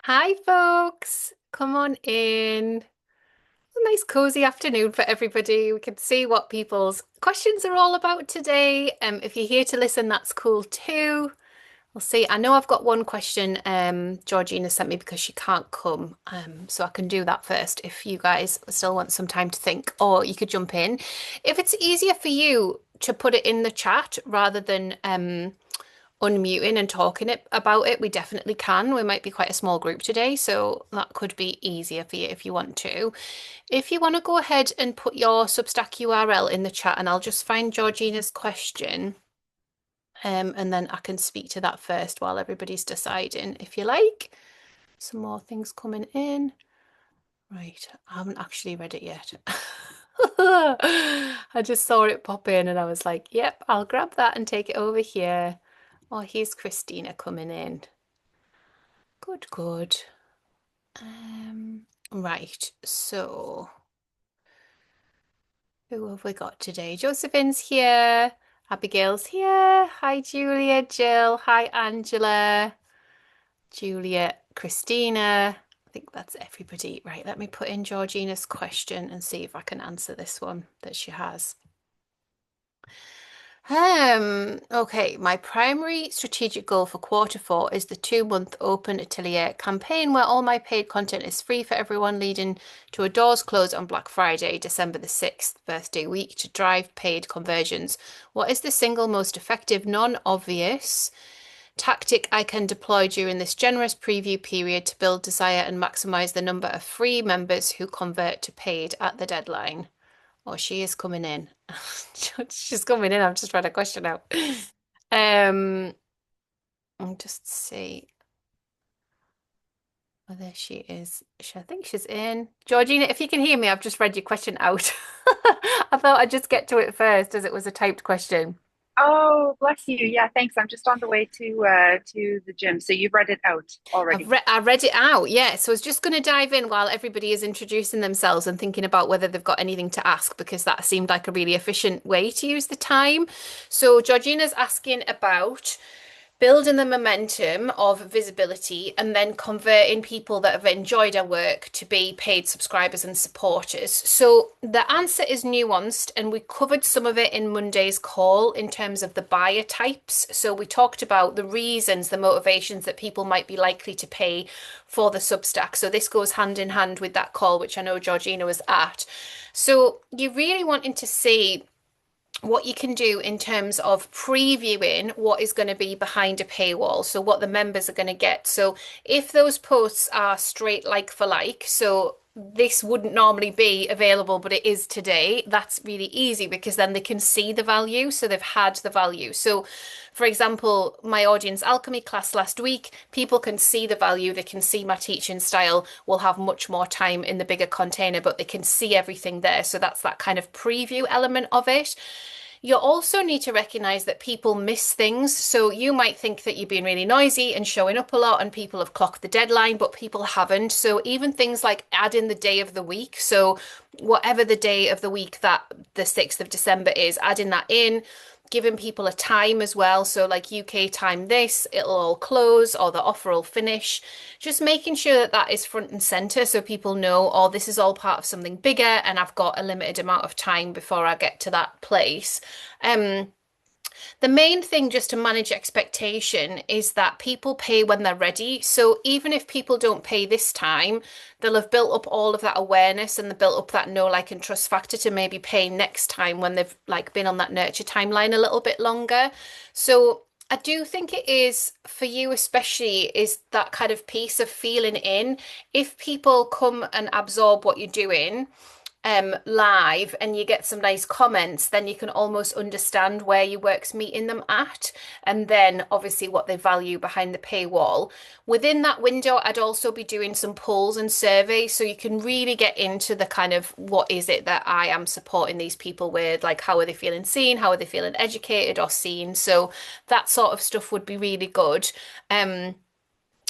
Hi, folks. Come on in. A nice cozy afternoon for everybody. We can see what people's questions are all about today. If you're here to listen, that's cool too. We'll see. I know I've got one question Georgina sent me because she can't come. So I can do that first if you guys still want some time to think, or you could jump in. If it's easier for you to put it in the chat rather than unmuting and talking about it, we definitely can. We might be quite a small group today, so that could be easier for you if you want to. If you want to go ahead and put your Substack URL in the chat, and I'll just find Georgina's question, and then I can speak to that first while everybody's deciding, if you like. Some more things coming in. Right, I haven't actually read it yet. I just saw it pop in and I was like, yep, I'll grab that and take it over here. Oh, here's Christina coming in. Good, good. Right, so who have we got today? Josephine's here. Abigail's here. Hi, Julia, Jill. Hi, Angela. Julia, Christina. I think that's everybody. Right, let me put in Georgina's question and see if I can answer this one that she has. Okay, my primary strategic goal for quarter four is the 2 month open atelier campaign where all my paid content is free for everyone, leading to a doors close on Black Friday, December the 6th, birthday week, to drive paid conversions. What is the single most effective, non-obvious tactic I can deploy during this generous preview period to build desire and maximize the number of free members who convert to paid at the deadline? Oh, she is coming in. She's coming in. I've just read a question out. Um, I'll just see whether she is. I think she's in. Georgina, if you can hear me, I've just read your question out. I thought I'd just get to it first as it was a typed question. Oh, bless you. Yeah, thanks. I'm just on the way to the gym. So you've read it out already. I read it out, yeah. So I was just going to dive in while everybody is introducing themselves and thinking about whether they've got anything to ask because that seemed like a really efficient way to use the time. So Georgina's asking about building the momentum of visibility and then converting people that have enjoyed our work to be paid subscribers and supporters. So the answer is nuanced, and we covered some of it in Monday's call in terms of the buyer types. So we talked about the reasons, the motivations that people might be likely to pay for the Substack. So this goes hand in hand with that call, which I know Georgina was at. So you're really wanting to see what you can do in terms of previewing what is going to be behind a paywall, so what the members are going to get. So if those posts are straight like for like, so this wouldn't normally be available, but it is today, that's really easy because then they can see the value, so they've had the value. So for example, my audience alchemy class last week, people can see the value, they can see my teaching style. We'll have much more time in the bigger container, but they can see everything there. So that's that kind of preview element of it. You also need to recognize that people miss things. So you might think that you're being really noisy and showing up a lot and people have clocked the deadline, but people haven't. So even things like adding the day of the week. So whatever the day of the week that the 6th of December is, adding that in, giving people a time as well. So like UK time this, it'll all close or the offer will finish. Just making sure that that is front and center so people know, oh, this is all part of something bigger and I've got a limited amount of time before I get to that place. Um, the main thing just to manage expectation is that people pay when they're ready. So even if people don't pay this time, they'll have built up all of that awareness and they built up that know, like, and trust factor to maybe pay next time when they've like been on that nurture timeline a little bit longer. So I do think it is for you, especially, is that kind of piece of feeling in. If people come and absorb what you're doing, live and you get some nice comments, then you can almost understand where your work's meeting them at, and then obviously what they value behind the paywall. Within that window, I'd also be doing some polls and surveys so you can really get into the kind of what is it that I am supporting these people with, like how are they feeling seen, how are they feeling educated or seen. So that sort of stuff would be really good.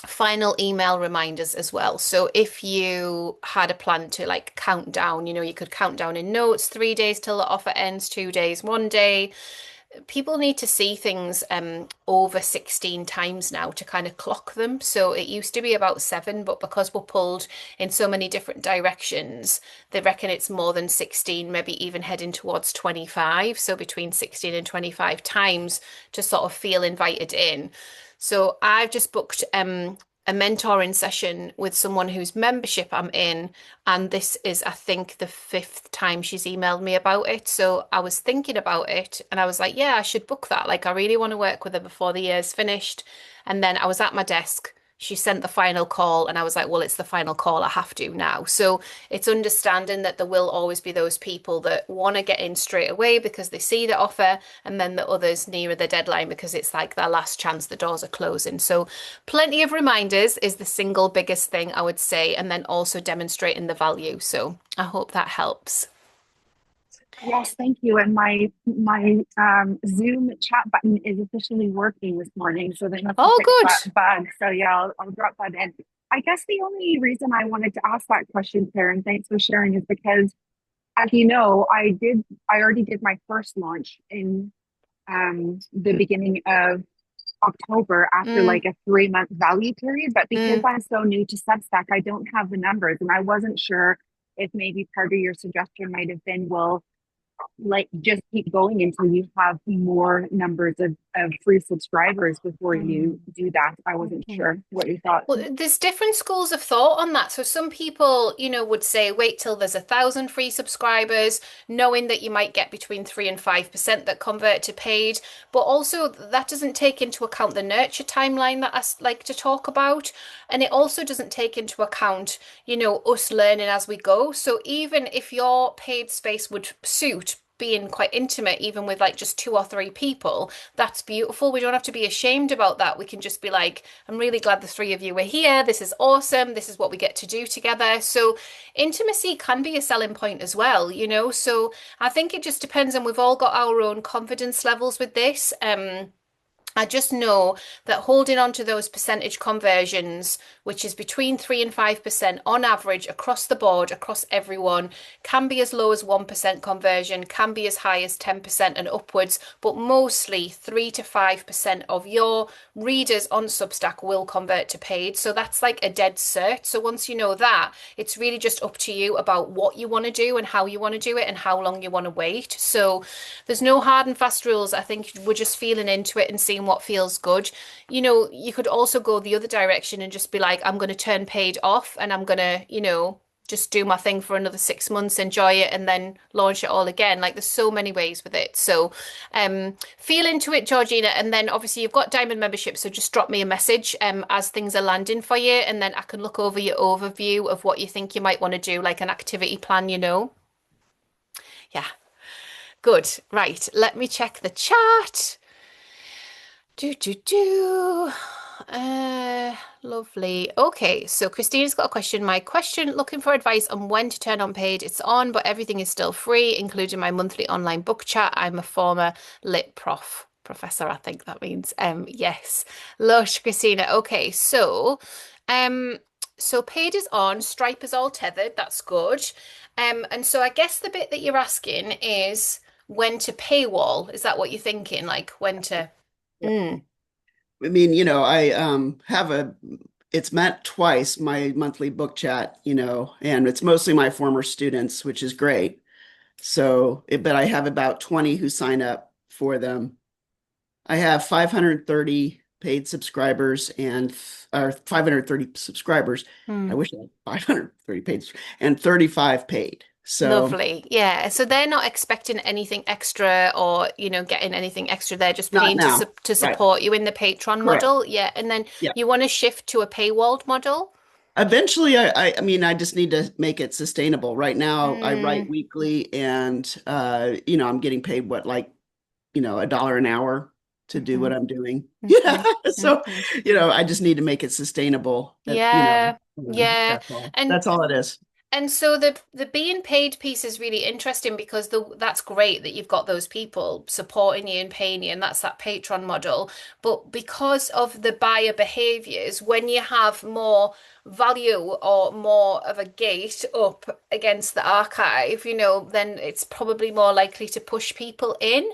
Final email reminders as well. So if you had a plan to like count down, you could count down in notes, 3 days till the offer ends, 2 days, 1 day. people need to see things over 16 times now to kind of clock them. So it used to be about seven, but because we're pulled in so many different directions, they reckon it's more than 16, maybe even heading towards 25. So between 16 and 25 times to sort of feel invited in. So I've just booked a mentoring session with someone whose membership I'm in, and this is, I think, the fifth time she's emailed me about it. So I was thinking about it and I was like, yeah, I should book that. Like, I really want to work with her before the year's finished. And then I was at my desk. She sent the final call, and I was like, well, it's the final call. I have to now. So it's understanding that there will always be those people that want to get in straight away because they see the offer, and then the others nearer the deadline because it's like their last chance, the doors are closing. So plenty of reminders is the single biggest thing I would say, and then also demonstrating the value. So I hope that helps. Yes, thank you. And my Zoom chat button is officially working this morning, so they must have Oh, fixed that good. bug. So yeah, I'll drop that in. I guess the only reason I wanted to ask that question, Karen, thanks for sharing, is because, as you know, I already did my first launch in the beginning of October after Mm, like a 3 month value period. But because mm. I'm so new to Substack, I don't have the numbers, and I wasn't sure if maybe part of your suggestion might have been, well, like just keep going until you have more numbers of free subscribers before you Mm. do that. I wasn't Mhm. sure what you thought. Well, there's different schools of thought on that. So some people, would say wait till there's 1,000 free subscribers, knowing that you might get between 3 and 5% that convert to paid. But also that doesn't take into account the nurture timeline that I like to talk about. And it also doesn't take into account, us learning as we go. So even if your paid space would suit being quite intimate, even with like just two or three people, that's beautiful. We don't have to be ashamed about that. We can just be like, I'm really glad the three of you are here. This is awesome. This is what we get to do together. So intimacy can be a selling point as well. So I think it just depends, and we've all got our own confidence levels with this. I just know that holding on to those percentage conversions, which is between 3 and 5% on average across the board, across everyone, can be as low as 1% conversion, can be as high as 10% and upwards, but mostly 3 to 5% of your readers on Substack will convert to paid. So that's like a dead cert. So once you know that, it's really just up to you about what you want to do and how you want to do it and how long you want to wait. So there's no hard and fast rules. I think we're just feeling into it and seeing what feels good. You could also go the other direction and just be like, I'm going to turn paid off and I'm going to, just do my thing for another 6 months, enjoy it, and then launch it all again. Like there's so many ways with it. So feel into it, Georgina. And then obviously you've got Diamond membership, so just drop me a message as things are landing for you, and then I can look over your overview of what you think you might want to do, like an activity plan. Yeah. Good. Right. Let me check the chat. Do, do, do. Lovely. Okay, so Christina's got a question. My question, looking for advice on when to turn on paid. It's on, but everything is still free, including my monthly online book chat. I'm a former lit professor, I think that means. Yes. Lush, Christina. Okay, um, so paid is on, Stripe is all tethered. That's good. And so I guess the bit that you're asking is when to paywall. Is that what you're thinking? Like when to? Mm, I mean, I have it's met twice my monthly book chat, and it's mostly my former students, which is great. But I have about 20 who sign up for them. I have 530 paid subscribers or 530 subscribers. I mm. wish I had 530 paid and 35 paid. So Lovely. Yeah. So they're not expecting anything extra or, getting anything extra. They're just not paying to now. Right. support you in the Patreon Correct. model. Yeah. And then Yeah. you want to shift to a paywalled model. Eventually, I mean, I just need to make it sustainable. Right now, I write Mm, weekly, and I'm getting paid what, like, $1 an hour to do what hmm I'm doing. Yeah, hmm so hmm I just need to make it sustainable. Yeah. Yeah. That's all. And That's all it is. And so the being paid piece is really interesting because that's great that you've got those people supporting you and paying you, and that's that Patreon model. But because of the buyer behaviors, when you have more value or more of a gate up against the archive, then it's probably more likely to push people in.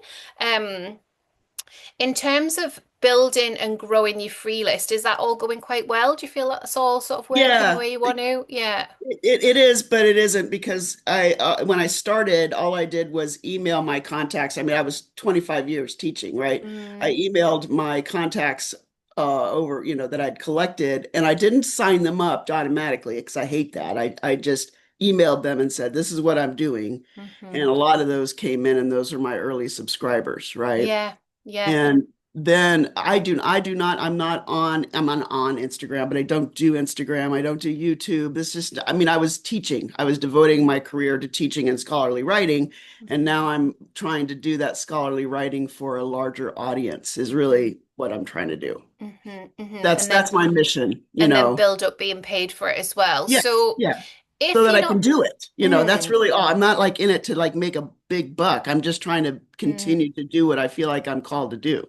In terms of building and growing your free list, is that all going quite well? Do you feel that's all sort of working the Yeah, way you want to? Yeah. it is, but it isn't because when I started, all I did was email my contacts. I mean, I was 25 years teaching, right? I Mm, emailed my contacts over, that I'd collected, and I didn't sign them up automatically because I hate that. I just emailed them and said, "This is what I'm doing," and hmm a lot of those came in, and those are my early subscribers, right? Yeah. Yeah. And then I'm on Instagram, but I don't do Instagram. I don't do YouTube. This just, I mean, I was teaching. I was devoting my career to teaching and scholarly writing. And now hmm I'm trying to do that scholarly writing for a larger audience is really what I'm trying to do. And That's my mission, build up being paid for it as well. Yes, So yeah. So if that you're I can not, do it. That's mm, really all. I'm not like in it to like make a big buck. I'm just trying to mm, continue to do what I feel like I'm called to do.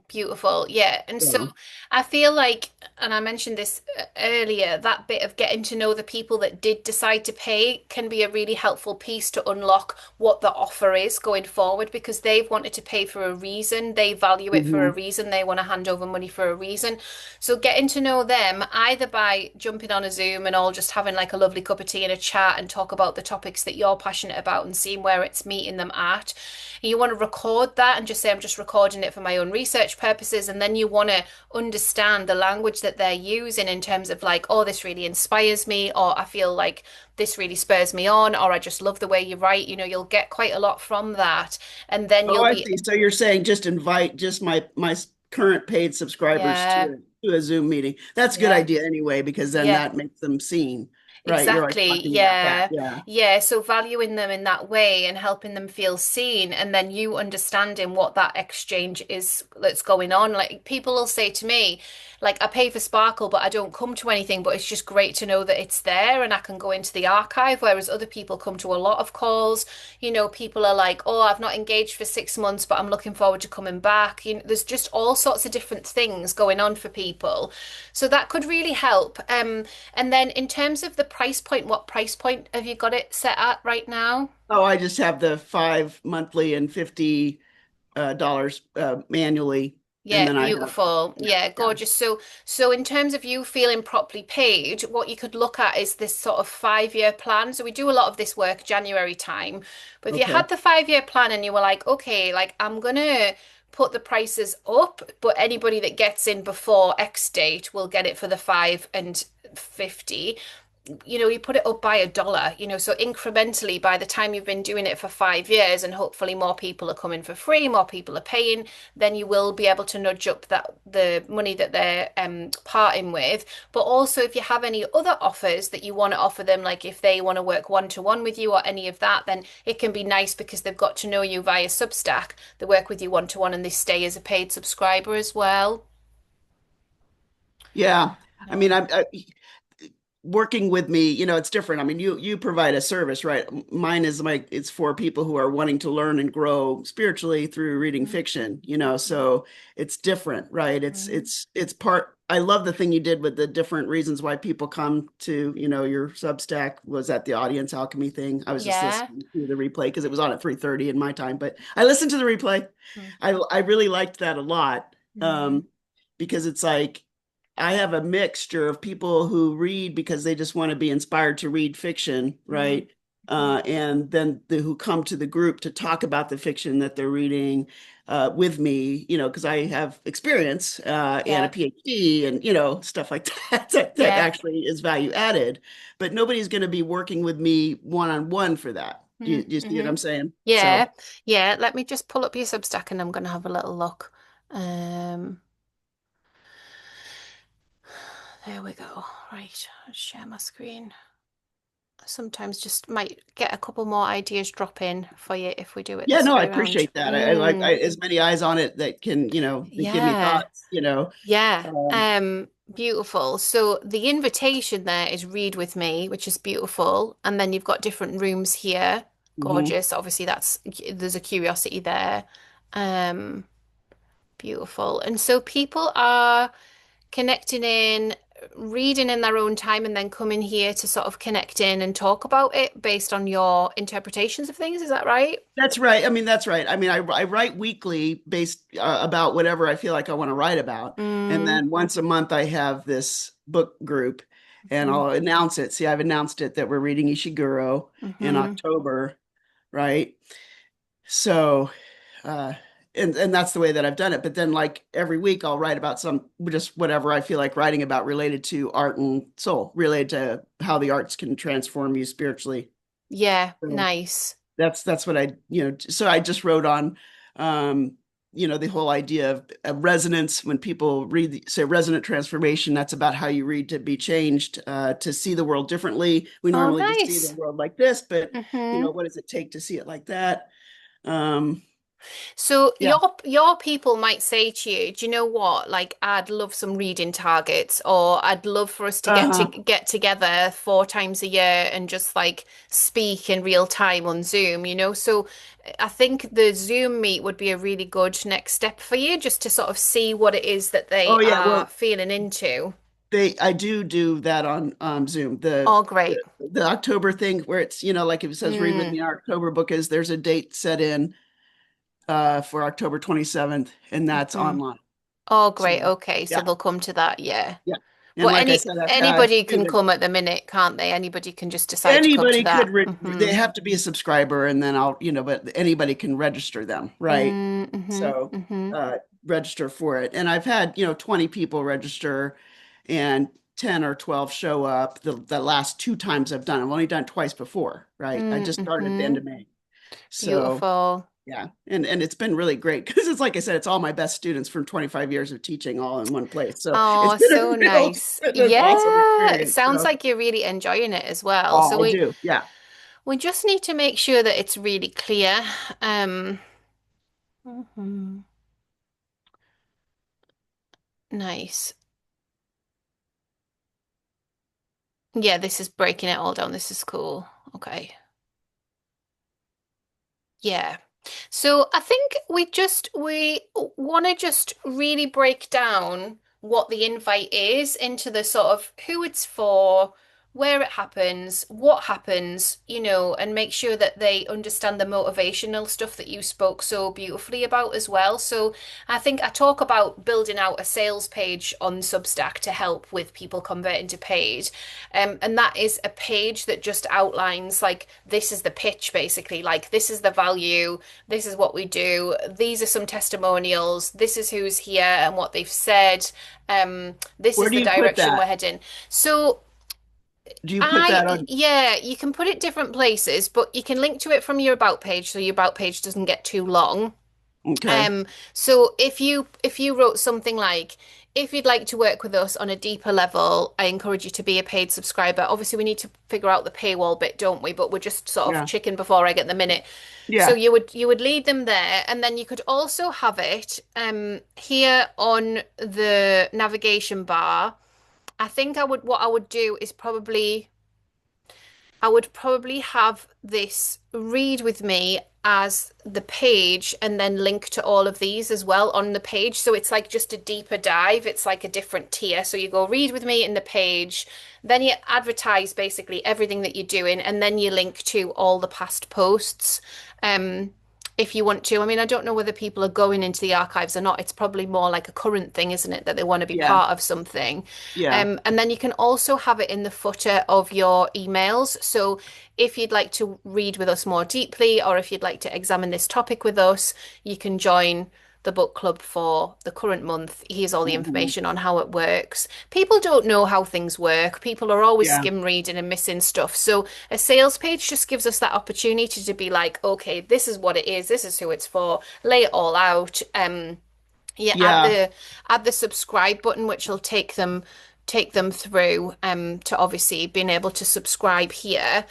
Beautiful. Yeah. And so Yeah. I feel like, and I mentioned this earlier, that bit of getting to know the people that did decide to pay can be a really helpful piece to unlock what the offer is going forward because they've wanted to pay for a reason. They value it for a Mhm. reason. They want to hand over money for a reason. So getting to know them either by jumping on a Zoom and all just having like a lovely cup of tea and a chat and talk about the topics that you're passionate about and seeing where it's meeting them at. You want to record that and just say, I'm just recording it for my own research purposes. And then you want to understand the language that they're using in terms of like, oh, this really inspires me, or I feel like this really spurs me on, or I just love the way you write. You'll get quite a lot from that. And then Oh, you'll I be, see. So you're saying just invite just my current paid subscribers yeah, to a Zoom meeting. That's a good yeah. idea anyway, because then Yeah, that makes them seen, right? You're like exactly. talking about that. Yeah. Yeah. Yeah. So valuing them in that way and helping them feel seen, and then you understanding what that exchange is that's going on. Like people will say to me, like, I pay for Sparkle, but I don't come to anything, but it's just great to know that it's there and I can go into the archive. Whereas other people come to a lot of calls. People are like, oh, I've not engaged for 6 months, but I'm looking forward to coming back. There's just all sorts of different things going on for people. So that could really help. And then in terms of the price point, what price point have you got it set at right now? Oh, I just have the 5 monthly and $50 manually, and Yeah, then I have beautiful. yeah, Yeah, yeah. gorgeous. So in terms of you feeling properly paid, what you could look at is this sort of 5-year plan. So we do a lot of this work January time. But if you Okay. had the 5-year plan and you were like, okay, like I'm gonna put the prices up, but anybody that gets in before X date will get it for the 5 and 50. You put it up by $1, so incrementally by the time you've been doing it for 5 years and hopefully more people are coming for free, more people are paying, then you will be able to nudge up that the money that they're parting with. But also if you have any other offers that you want to offer them, like if they want to work one-to-one with you or any of that, then it can be nice because they've got to know you via Substack. They work with you one-to-one and they stay as a paid subscriber as well. Yeah. I mean, Um, I working with me, it's different. I mean, you provide a service, right? Mine is like it's for people who are wanting to learn and grow spiritually through reading mhm, fiction, mhm, so it's different, right? It's mhm. it's it's part I love the thing you did with the different reasons why people come to, your Substack was that the audience alchemy thing. I was just Yeah. listening to the replay because it was on at 3:30 in my time, but I listened to the replay. Mm, I really liked that a lot. mm, Um, because it's like I have a mixture of people who read because they just want to be inspired to read fiction, mm, right? mm. And then who come to the group to talk about the fiction that they're reading with me, because I have experience and a Yeah. PhD and, stuff like that, that Yeah. actually is value added. But nobody's going to be working with me one on one for that. Do you see what Mm-hmm. I'm saying? Yeah. So, Yeah. Let me just pull up your Substack and I'm going to have a little look. Um, there we go. Right. Share my screen. Sometimes just might get a couple more ideas drop in for you if we do it yeah, this no, I way around. appreciate that. I like as many eyes on it that can, that give me Yeah. thoughts. Yeah. Um, Beautiful. So the invitation there is read with me, which is beautiful. And then you've got different rooms here. mhm. Gorgeous. Obviously, there's a curiosity there. Um, Beautiful. And so people are connecting in. reading in their own time and then coming here to sort of connect in and talk about it based on your interpretations of things. Is that right? That's right. I mean, that's right. I mean, I write weekly based about whatever I feel like I want to write about. And Mm, then once a month, I have this book group and hmm I'll announce it. See, I've announced it that we're reading Ishiguro in hmm October, right? So, uh, and that's the way that I've done it. But then, like every week, I'll write about some just whatever I feel like writing about related to art and soul, related to how the arts can transform you spiritually. Yeah, So nice. that's what I, so I just wrote on, um, the whole idea of resonance. When people say resonant transformation, that's about how you read to be changed, to see the world differently. We Oh, normally just see the nice. world like this, but hmm what does it take to see it like that? Um, So yeah. your people might say to you, "Do you know what? Like, I'd love some reading targets, or I'd love for us to Uh-huh. get together 4 times a year and just like speak in real time on Zoom, you know?" So I think the Zoom meet would be a really good next step for you, just to sort of see what it is that they Oh yeah. are Well, feeling into. I do that on Zoom. Oh, The great. the October thing where it's, like if it says read with Mm, me, our October book is there's a date set in for October 27th, and that's hmm online. Oh, great. So Okay, so yeah, they'll come to that. Yeah. yeah. And Well, like I said, I've had anybody can come at the minute, can't they? Anybody can just decide to come to anybody that. they have to be a subscriber, and then but anybody can register them, right? Mm-hmm, So mm-hmm. uh register for it. And I've had, 20 people register and 10 or 12 show up the last two times I've done. I've only done it twice before, right? I just started at the end Mm-hmm. of May. So Beautiful. yeah, and it's been really great because it's like I said, it's all my best students from 25 years of teaching all in one place. So it's Oh, been so nice. an awesome Yeah, it experience. sounds So like you're really enjoying it as well. So oh, I do. Yeah. we just need to make sure that it's really clear. Um, mhm. Nice. Yeah, this is breaking it all down. This is cool. Okay. Yeah. So I think we want to just really break down what the invite is into the sort of who it's for, where it happens, what happens, and make sure that they understand the motivational stuff that you spoke so beautifully about as well. So I think I talk about building out a sales page on Substack to help with people converting to paid. And that is a page that just outlines like this is the pitch basically, like this is the value, this is what we do, these are some testimonials, this is who's here and what they've said, this Where is do the you put direction we're that? heading. So Do you put that on? yeah, you can put it different places, but you can link to it from your about page so your about page doesn't get too long. Okay. Um, so if you wrote something like, if you'd like to work with us on a deeper level, I encourage you to be a paid subscriber. Obviously, we need to figure out the paywall bit, don't we? But we're just sort of Yeah. chicken before I get the minute. So Yeah. you would lead them there, and then you could also have it here on the navigation bar. I think what I would do is I would probably have this read with me as the page and then link to all of these as well on the page. So it's like just a deeper dive. It's like a different tier. So you go read with me in the page, then you advertise basically everything that you're doing, and then you link to all the past posts. Um, if you want to. I mean, I don't know whether people are going into the archives or not. It's probably more like a current thing, isn't it? That they want to be Yeah. part of something. Yeah. And then you can also have it in the footer of your emails. So if you'd like to read with us more deeply, or if you'd like to examine this topic with us, you can join the book club for the current month. Here's all the hmm information on how it works. People don't know how things work. People are always Yeah. skim reading and missing stuff. So a sales page just gives us that opportunity to be like, okay, this is what it is. This is who it's for. Lay it all out. Yeah, add Yeah. the subscribe button, which will take them through to obviously being able to subscribe here,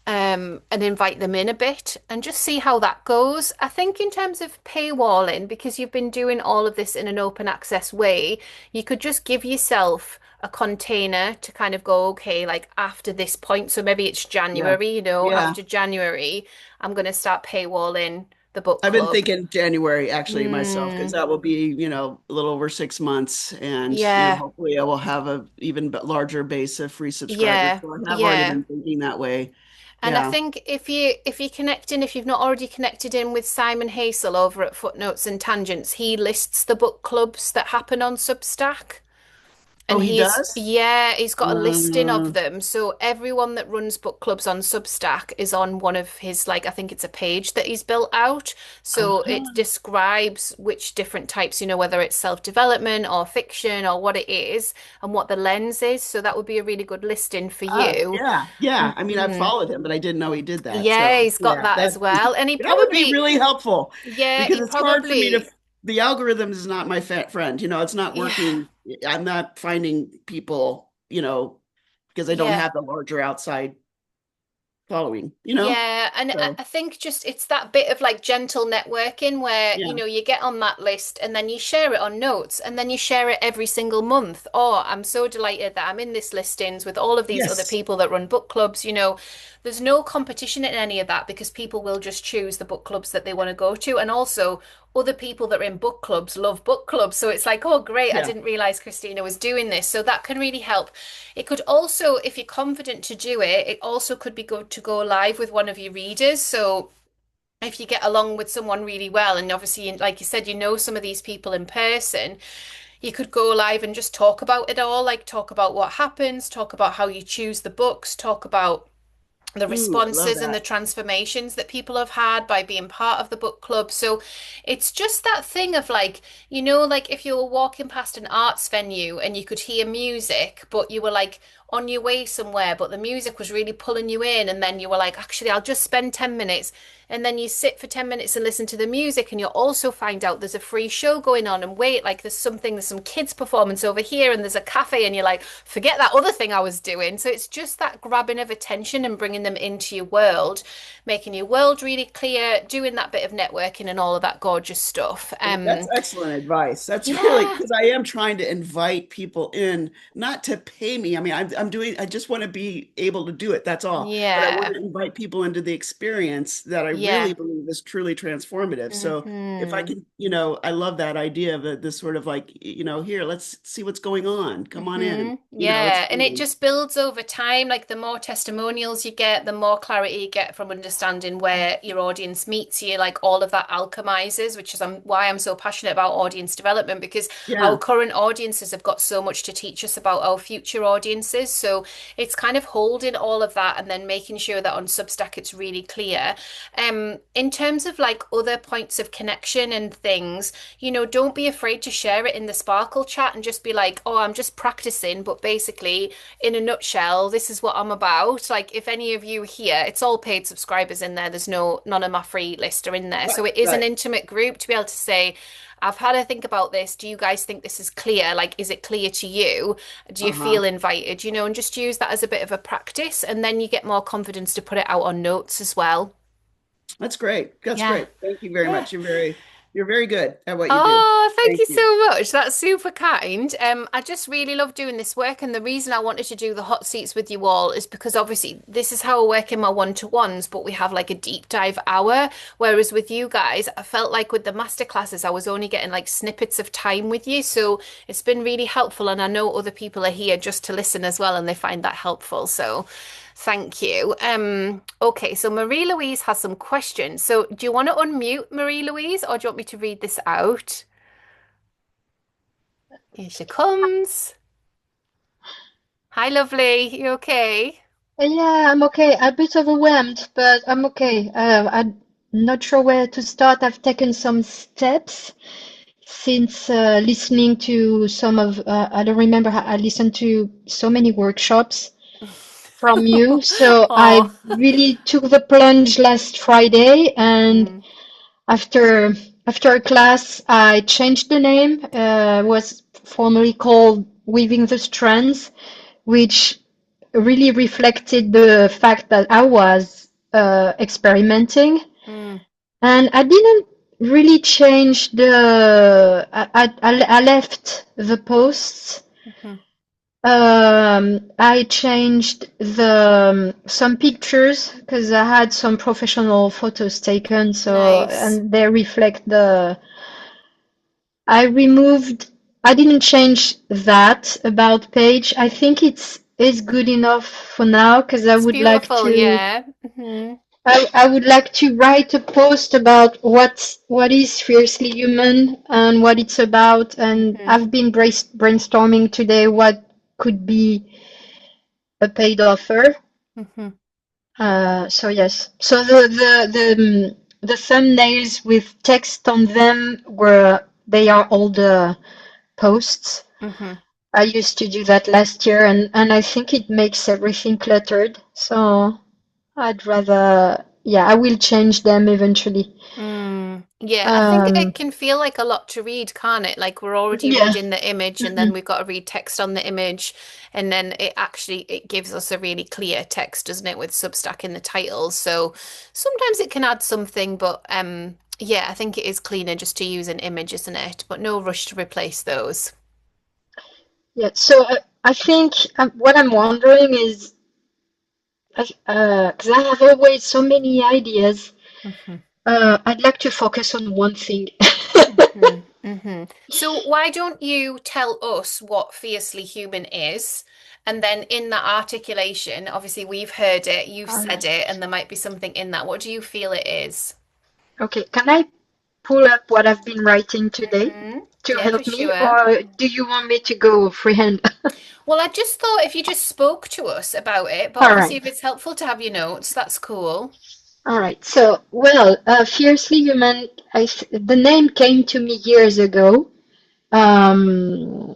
and invite them in a bit and just see how that goes. I think in terms of paywalling, because you've been doing all of this in an open access way, you could just give yourself a container to kind of go, okay, like after this point, so maybe it's Yeah. January, Yeah. after January, I'm going to start paywalling the book I've been club? thinking January actually myself, because Mm, that will be, a little over 6 months, and yeah, hopefully I will have a even larger base of free subscribers. yeah, So I have already yeah. been thinking that way. And I Yeah. think if you connect in, if you've not already connected in with Simon Hazel over at Footnotes and Tangents, he lists the book clubs that happen on Substack. Oh, And he does? he's got a listing of Uh, them. So everyone that runs book clubs on Substack is on one of his, like, I think it's a page that he's built out. So it uh-huh. describes which different types, whether it's self-development or fiction or what it is and what the lens is. So that would be a really good listing for you. Yeah, yeah. I mean, I've Mhm. followed him, but I didn't know he did that. Yeah, So he's got yeah, that that as well. And he that would be probably, really helpful, yeah, because he it's hard for me to. probably, The algorithm is not my friend. It's not yeah. working. I'm not finding people. Because I don't Yeah. have the larger outside following. Yeah, and I So think just it's that bit of like gentle networking where, yeah. you get on that list and then you share it on notes and then you share it every single month. Oh, I'm so delighted that I'm in this listings with all of these other Yes. people that run book clubs. There's no competition in any of that because people will just choose the book clubs that they want to go to. And also, other people that are in book clubs love book clubs. So it's like, oh, great, I Yeah. didn't realize Christina was doing this. So that can really help. It could also, if you're confident to do it, it also could be good to go live with one of your readers. So if you get along with someone really well, and obviously, like you said, some of these people in person, you could go live and just talk about it all, like talk about what happens, talk about how you choose the books, talk about the Ooh, I love responses and the that. transformations that people have had by being part of the book club. So it's just that thing of like, like if you were walking past an arts venue and you could hear music, but you were like on your way somewhere, but the music was really pulling you in, and then you were like, actually, I'll just spend 10 minutes. And then you sit for 10 minutes and listen to the music, and you'll also find out there's a free show going on, and wait, like there's some kids' performance over here, and there's a cafe, and you're like, forget that other thing I was doing. So it's just that grabbing of attention and bringing them into your world, making your world really clear, doing that bit of networking and all of that gorgeous stuff. That's excellent advice. That's really, Yeah, because I am trying to invite people in, not to pay me. I mean, I just want to be able to do it. That's all. But I want yeah, to invite people into the experience that I really yeah. believe is truly transformative. So if I Hmm. can, I love that idea of this sort of like, here, let's see what's going on. Come on in. It's Yeah, and it fun. just builds over time. Like the more testimonials you get, the more clarity you get from understanding where your audience meets you. Like all of that alchemizes, which is why I'm so passionate about audience development, because our Yeah. current audiences have got so much to teach us about our future audiences. So it's kind of holding all of that and then making sure that on Substack it's really clear. In terms of like other points of connection and things, don't be afraid to share it in the Sparkle chat and just be like, oh, I'm just practicing, but basically, in a nutshell, this is what I'm about. Like, if any of you here, it's all paid subscribers in there. There's none of my free list are in there. Right. So it is an Right. intimate group to be able to say, I've had a think about this. Do you guys think this is clear? Like, is it clear to you? Do you Uh-huh. feel invited? And just use that as a bit of a practice, and then you get more confidence to put it out on notes as well. That's great. That's Yeah. great. Thank you very Yeah. much. You're very good at what you do. Oh, thank Thank you you. so much. That's super kind. I just really love doing this work, and the reason I wanted to do the hot seats with you all is because obviously this is how I work in my one-to-ones, but we have like a deep dive hour. Whereas with you guys, I felt like with the masterclasses, I was only getting like snippets of time with you. So it's been really helpful, and I know other people are here just to listen as well, and they find that helpful. So thank you. Okay, so Marie Louise has some questions. So do you want to unmute Marie Louise, or do you want me to read this out? Here she comes. Hi, lovely. You okay? Yeah, I'm okay. A bit overwhelmed, but I'm okay. I'm not sure where to start. I've taken some steps since listening to some of, I don't remember how I listened to so many workshops from you. So I Oh. really took the plunge last Friday, and Mm, after after a class, I changed the name. Was formerly called Weaving the Strands, which really reflected the fact that I was experimenting, mm, and I didn't really change the. I left the posts, mhm, I changed the some pictures because I had some professional photos taken, so Nice. and they reflect the. I removed. I didn't change that about page. I think it's good enough for now because I It's would like beautiful, to. yeah. Hmm. I would like to write a post about what is Fiercely Human and what it's about, and Hmm. I've been brainstorming today what could be a paid offer. Hmm. So yes. So the thumbnails with text on them they are all the posts. Hmm. I used to do that last year and I think it makes everything cluttered. So I'd rather yeah, I will change them eventually. Mm. Yeah, I think it Um can feel like a lot to read, can't it? Like we're already yeah. reading the image and then Mhm. we've got to read text on the image and then it gives us a really clear text, doesn't it, with Substack in the title. So sometimes it can add something, but yeah, I think it is cleaner just to use an image, isn't it? But no rush to replace those. Yeah. So I think what I'm wondering is 'cause I have always so many ideas. Hmm. I'd like to focus on one thing. Hmm. Hmm. So why don't you tell us what fiercely human is? And then in that articulation, obviously we've heard it, you've All said right. it, and there might be something in that. What do you feel it is? Okay. Can I pull up what I've been writing today Hmm. to Yeah, for help me, sure. or do you want me to go freehand? Well, I just thought if you just spoke to us about it, but All obviously right. if it's helpful to have your notes, that's cool. All right. So, well, Fiercely Human, the name came to me years ago. Um,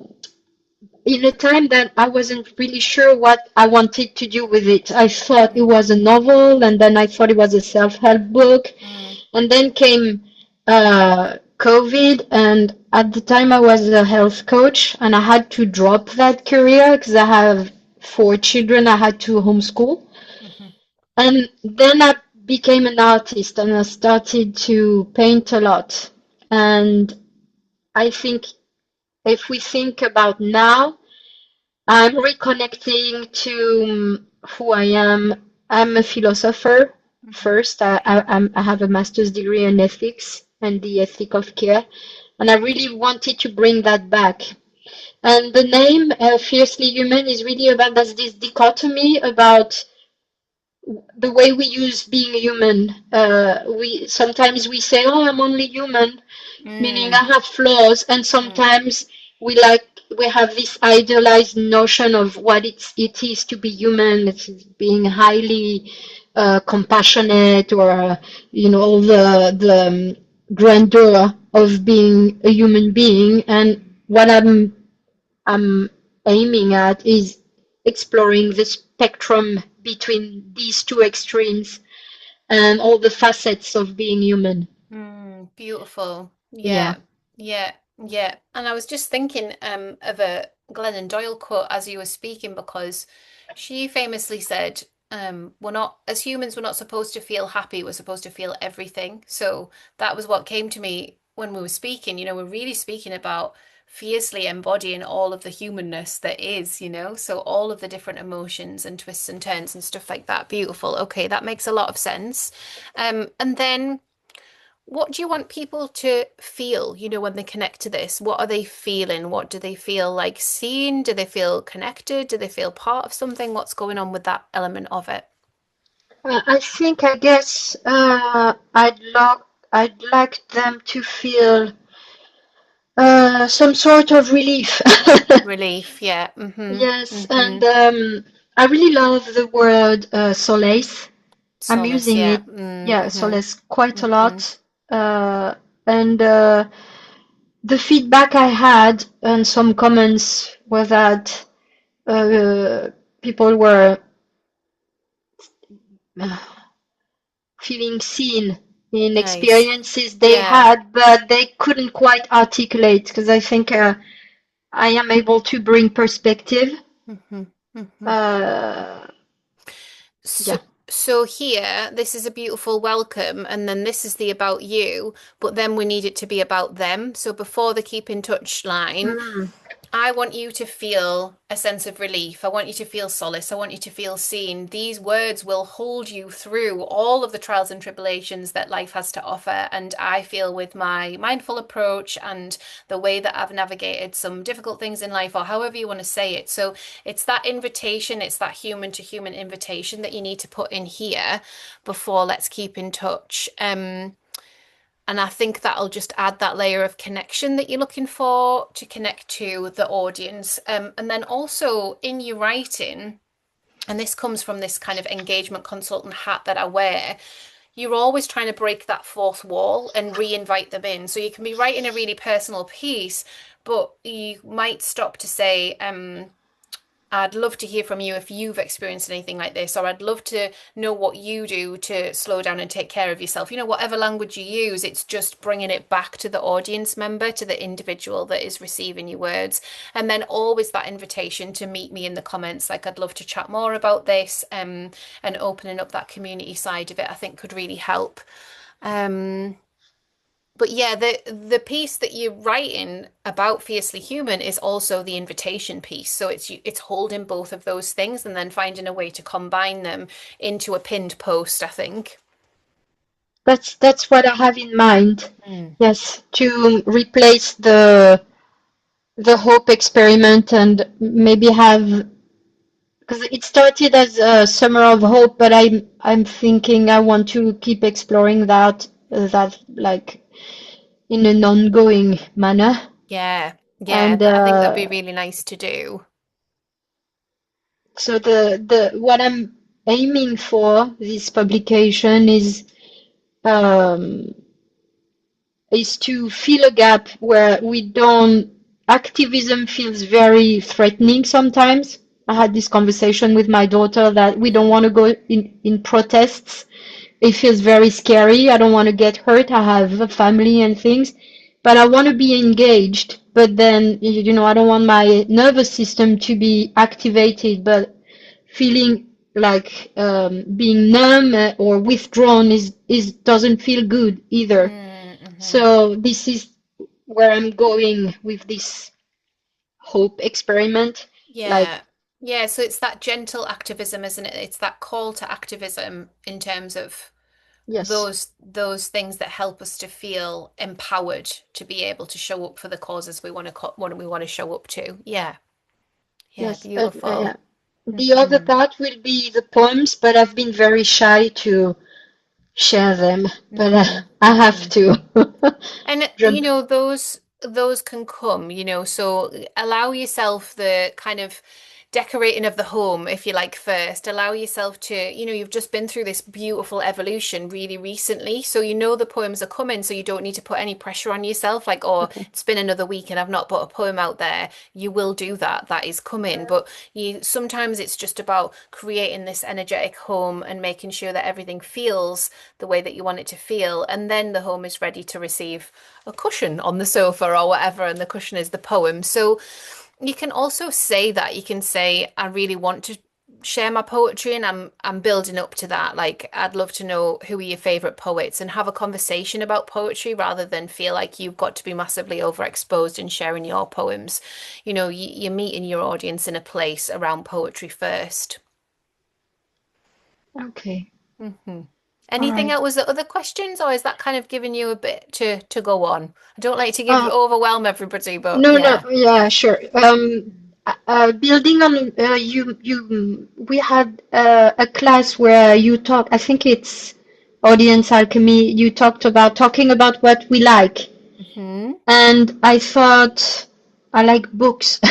in a time that I wasn't really sure what I wanted to do with it. I thought it Mm, was a novel, and then I thought it was a self-help book, mm, and then came COVID, and at the time I was a health coach, and I had to drop that career because I have four children I had to homeschool. mhm, And then I became an artist and I started to paint a lot. And I think if we think about now, I'm reconnecting to who I am. I'm a philosopher mhm, first. I have a master's degree in ethics and the ethic of care. And I really wanted to bring that back. And the name Fiercely Human is really about there's this dichotomy about the way we use being human. We sometimes we say, "Oh, I'm only human," meaning I mm, have flaws, and mm, sometimes we have this idealized notion of what it is to be human. It's being highly compassionate, or all the grandeur of being a human being. And what I'm aiming at is exploring the spectrum between these two extremes and all the facets of being human. beautiful. Yeah. Yeah, yeah, yeah. And I was just thinking of a Glennon Doyle quote as you were speaking because she famously said, we're not, as humans, we're not supposed to feel happy, we're supposed to feel everything. So that was what came to me when we were speaking. We're really speaking about fiercely embodying all of the humanness that is, so all of the different emotions and twists and turns and stuff like that. Beautiful. Okay, that makes a lot of sense. And then what do you want people to feel, when they connect to this? What are they feeling? What do they feel like seeing? Do they feel connected? Do they feel part of something? What's going on with that element of it? I guess I'd like them to feel some sort of relief. Relief, yeah. Mm-hmm. Yes, Mm-hmm. and I really love the word solace. I'm Solace, using yeah. it, yeah, Mm-hmm. solace quite a Mm-hmm. lot. And the feedback I had and some comments were that uh, people were uh, feeling seen in Nice. experiences they Yeah. had, but they couldn't quite articulate because I think I am able to bring perspective. Mm-hmm. Mm-hmm. Uh, So, yeah. so here, this is a beautiful welcome, and then this is the about you, but then we need it to be about them. So before the keep in touch line, Mm. I want you to feel a sense of relief. I want you to feel solace. I want you to feel seen. These words will hold you through all of the trials and tribulations that life has to offer. And I feel with my mindful approach and the way that I've navigated some difficult things in life, or however you want to say it. So it's that invitation, it's that human to human invitation that you need to put in here before let's keep in touch. And I think that'll just add that layer of connection that you're looking for to connect to the audience. And then also in your writing, and this comes from this kind of engagement consultant hat that I wear, you're always trying to break that fourth wall and re-invite them in. So you can be writing a really personal piece, but you might stop to say, I'd love to hear from you if you've experienced anything like this, or I'd love to know what you do to slow down and take care of yourself. Whatever language you use, it's just bringing it back to the audience member, to the individual that is receiving your words. And then always that invitation to meet me in the comments. Like, I'd love to chat more about this, and opening up that community side of it, I think could really help. But yeah, the piece that you're writing about Fiercely Human is also the invitation piece. So it's holding both of those things and then finding a way to combine them into a pinned post, I think. That's what I have in mind. Mm. Yes, to replace the hope experiment and maybe have, because it started as a summer of hope, but I'm thinking I want to keep exploring that like in an ongoing manner. Yeah, And I think that'd be really nice to do. so the what I'm aiming for this publication um, is to fill a gap where we don't, activism feels very threatening sometimes. I had this conversation with my daughter that we don't want to go in protests. It feels very scary. I don't want to get hurt. I have a family and things, but I want to be engaged. But then, I don't want my nervous system to be activated, but feeling like being numb or withdrawn is doesn't feel good either. Mm-hmm. So this is where I'm going with this hope experiment. Like, Yeah, so it's that gentle activism, isn't it? It's that call to activism in terms of yes, those things that help us to feel empowered to be able to show up for the causes we want to show up to. Yeah, yes. beautiful. The other Mhm. part will be the poems, but I've been very shy to share them. But I have to. And Jump. those can come, so allow yourself the kind of decorating of the home, if you like, first. Allow yourself to, you've just been through this beautiful evolution really recently. So the poems are coming, so you don't need to put any pressure on yourself, like, oh, Okay. it's been another week and I've not put a poem out there. You will do that. That is coming. But sometimes it's just about creating this energetic home and making sure that everything feels the way that you want it to feel. And then the home is ready to receive a cushion on the sofa or whatever, and the cushion is the poem. So you can also say that. You can say, I really want to share my poetry and I'm building up to that. Like, I'd love to know who are your favorite poets, and have a conversation about poetry rather than feel like you've got to be massively overexposed in sharing your poems. You're meeting your audience in a place around poetry first. Okay. Hmm. All Anything right. else? Was there other questions, or is that kind of giving you a bit to go on? I don't like to overwhelm everybody, but No, no, yeah. yeah, sure. Building on we had a class where you talk, I think it's audience alchemy, you talked about talking about what we like. Hmm. And I thought I like books.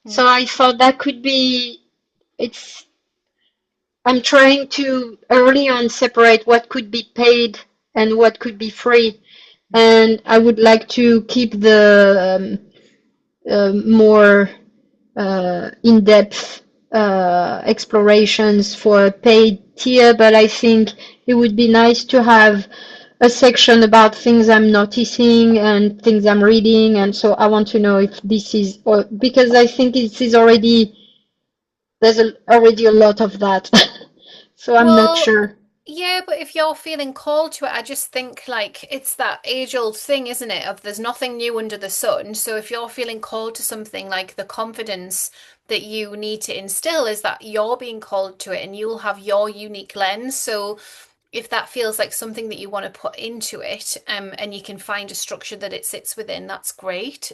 Hmm. So I thought that could be, it's, I'm trying to early on separate what could be paid and what could be free. And I would like to keep the more in-depth explorations for a paid tier, but I think it would be nice to have a section about things I'm noticing and things I'm reading. And so I want to know if this is, or because I think this is already, already a lot of that. So I'm not Well, sure. Yeah, but if you're feeling called to it, I just think like it's that age-old thing, isn't it? Of there's nothing new under the sun. So if you're feeling called to something, like the confidence that you need to instill is that you're being called to it and you'll have your unique lens. So if that feels like something that you want to put into it, and you can find a structure that it sits within, that's great.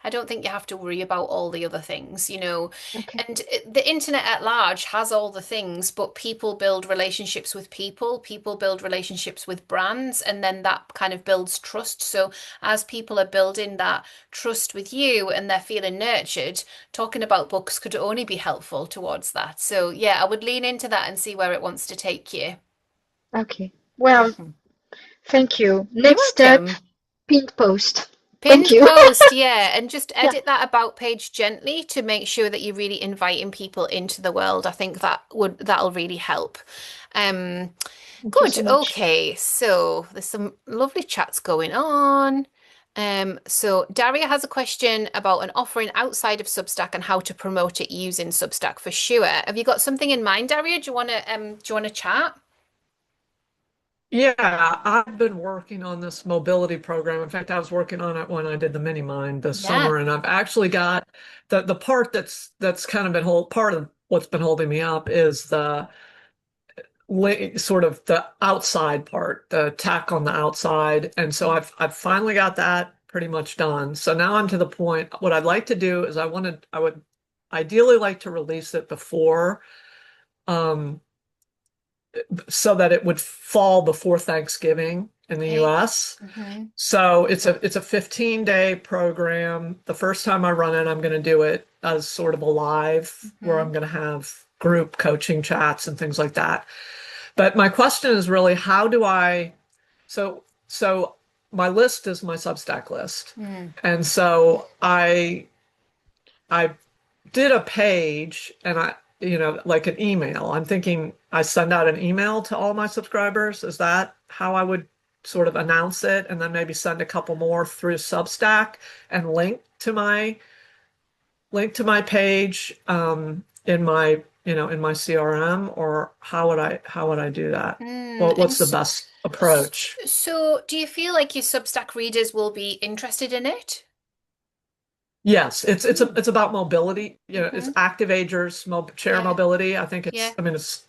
I don't think you have to worry about all the other things, you know. Okay. And the internet at large has all the things, but people build relationships with people, people build relationships with brands, and then that kind of builds trust. So as people are building that trust with you and they're feeling nurtured, talking about books could only be helpful towards that. So yeah, I would lean into that and see where it wants to take you. Okay. Well, Mhm. thank you. You're Next step, welcome. pinned post. Thank Pinned you. post, yeah, and just Yeah. edit that about page gently to make sure that you're really inviting people into the world. I think that'll really help. Um, Thank you Good. so much. Okay, so there's some lovely chats going on. So Daria has a question about an offering outside of Substack and how to promote it using Substack for sure. Have you got something in mind, Daria? Do you want to chat? Yeah, I've been working on this mobility program. In fact, I was working on it when I did the mini mine this Yeah. summer, and I've actually got the part that's kind of been hold part of what's been holding me up is the sort of the outside part, the tack on the outside. And so I've finally got that pretty much done. So now I'm to the point, what I'd like to do is I would ideally like to release it before um so that it would fall before Thanksgiving in the Okay. US. Hmm. So it's a 15-day program. The first time I run it, I'm going to do it as sort of a live where Hmm. I'm going to have group coaching chats and things like that. But my question is really how do I so my list is my Substack list. Mm. And so I did a page and like an email. I'm thinking I send out an email to all my subscribers. Is that how I would sort of announce it? And then maybe send a couple more through Substack and link to my page in my CRM, or how would I do that? Mm. What's the best approach? So, do you feel like your Substack readers will be interested in it? Yes, it's Mm. it's about mobility. It's Hmm. active agers, chair Yeah. mobility. I think Yeah. it's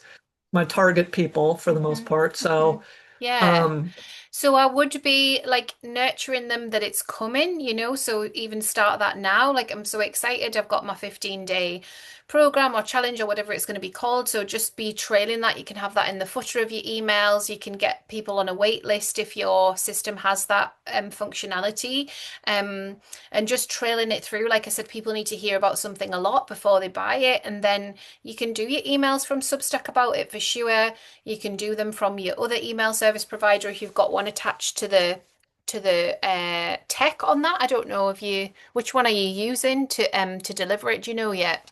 my target people for the most Hmm. part. Hmm. So, Yeah. um, So I would be like nurturing them that it's coming, you know, so even start that now. Like I'm so excited. I've got my 15-day program or challenge or whatever it's going to be called. So just be trailing that. You can have that in the footer of your emails. You can get people on a wait list if your system has that functionality. Um, and just trailing it through. Like I said, people need to hear about something a lot before they buy it. And then you can do your emails from Substack about it for sure. You can do them from your other email service provider if you've got one attached to the tech on that. I don't know if you which one are you using to deliver it? Do you know yet?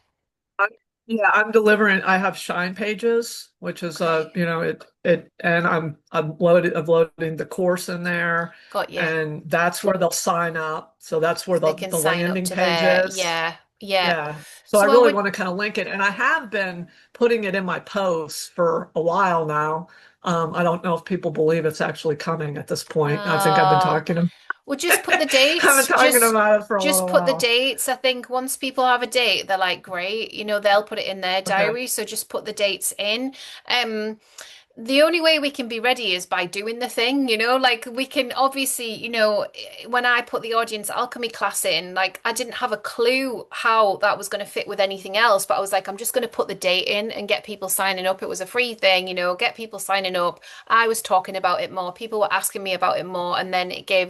I'm, yeah, I'm delivering. I have Shine Pages, which is Okay, and I'm loading the course in there, got you. and that's where they'll sign up. So that's where So they the can the sign up landing to page their is. yeah, yeah. Yeah. So I So I really would want to kind of link it. And I have been putting it in my posts for a while now. I don't know if people believe it's actually coming at this point. I think uh well just put the I've been dates. talking Just about it for a just little put the while. dates. I think once people have a date, they're like, great, you know, they'll put it in their Okay. diary. So just put the dates in. Um The only way we can be ready is by doing the thing, you know, like we can obviously, you know, when I put the audience alchemy class in, like I didn't have a clue how that was going to fit with anything else, but I was like, I'm just going to put the date in and get people signing up. It was a free thing, you know, get people signing up. I was talking about it more. People were asking me about it more, and then it gave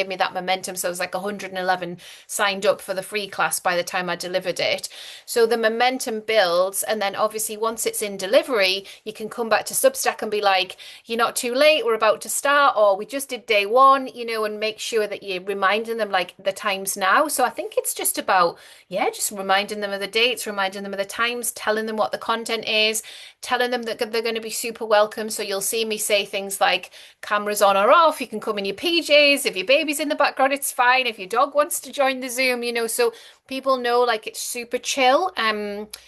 me that momentum. So it was like 111 signed up for the free class by the time I delivered it. So the momentum builds, and then obviously once it's in delivery, you can come back to Substack and be like, you're not too late, we're about to start, or we just did day one, you know, and make sure that you're reminding them like the times now. So I think it's just about, yeah, just reminding them of the dates, reminding them of the times, telling them what the content is, telling them that they're going to be super welcome. So you'll see me say things like cameras on or off, you can come in your PJs, if your baby's in the background, it's fine, if your dog wants to join the Zoom, you know, so people know like it's super chill.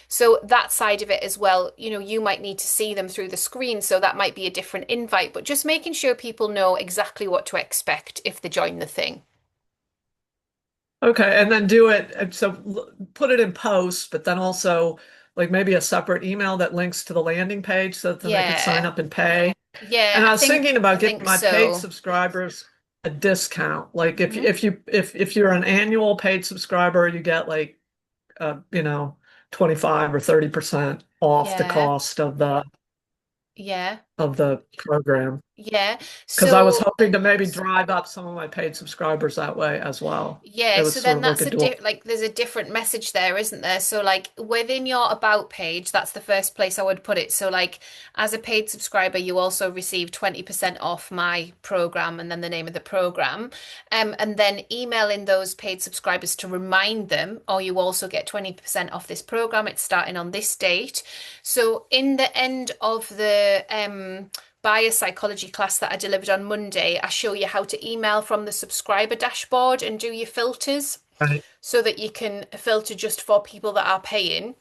So that side of it as well, you know, you might need to see them through the screen so that might be a different invite, but just making sure people know exactly what to expect if they join the thing. Okay, and then do it. And so put it in posts, but then also like maybe a separate email that links to the landing page so that then they can sign Yeah. up and pay. Yeah, And I I was think thinking I about giving think my paid so. subscribers a discount. Like Hmm. if you're an annual paid subscriber, you get like 25 or 30% off the Yeah. cost of the Yeah. program. Yeah. Because I was So hoping to maybe drive up some of my paid subscribers that way as well. yeah, It so was sort then of like that's a a dual. like there's a different message there, isn't there? So like within your about page, that's the first place I would put it. So like as a paid subscriber, you also receive 20% off my program and then the name of the program. And then emailing those paid subscribers to remind them, or you also get 20% off this program. It's starting on this date. So in the end of the buyer psychology class that I delivered on Monday, I show you how to email from the subscriber dashboard and do your filters Right. so that you can filter just for people that are paying.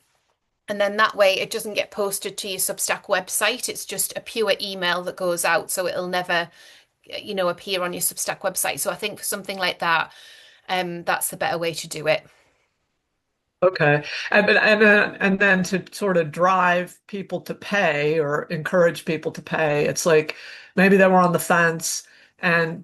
And then that way it doesn't get posted to your Substack website. It's just a pure email that goes out. So it'll never, appear on your Substack website. So I think for something like that, that's the better way to do it. Okay. And then to sort of drive people to pay or encourage people to pay, it's like maybe they were on the fence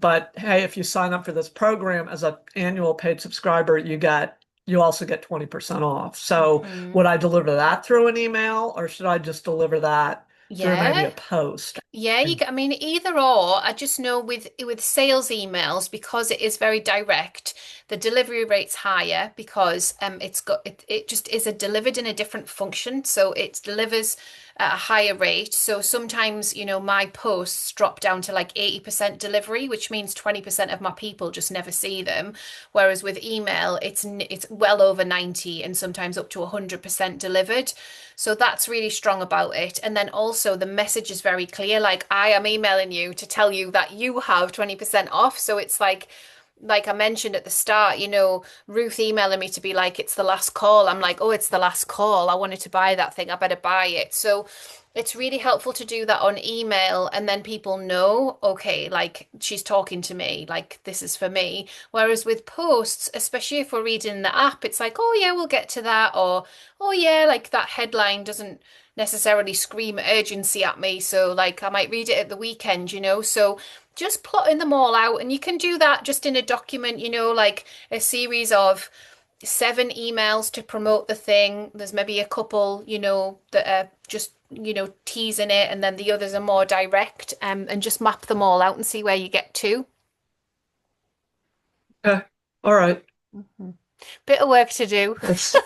but hey, if you sign up for this program as an annual paid subscriber, you also get 20% off. So Mhm. would I deliver that through an email or should I just deliver that through maybe Yeah. a post? Yeah, I mean, either or. I just know with sales emails, because it is very direct, the delivery rate's higher because it just is delivered in a different function. So it delivers at a higher rate. So sometimes, my posts drop down to like 80% delivery, which means 20% of my people just never see them. Whereas with email, it's well over 90 and sometimes up to 100% delivered. So that's really strong about it. And then also the message is very clear. Like I am emailing you to tell you that you have 20% off. So it's like I mentioned at the start, Ruth emailing me to be like, it's the last call. I'm like, oh, it's the last call. I wanted to buy that thing. I better buy it. So it's really helpful to do that on email and then people know, okay, like she's talking to me, like this is for me. Whereas with posts, especially if we're reading the app, it's like, oh yeah, we'll get to that. Or, oh yeah, like that headline doesn't necessarily scream urgency at me. So like I might read it at the weekend. So just plotting them all out. And you can do that just in a document, like a series of 7 emails to promote the thing. There's maybe a couple, that are just, teasing it, and then the others are more direct, and just map them all out and see where you get to. Okay. All right. Mhm. Bit of work to do. That's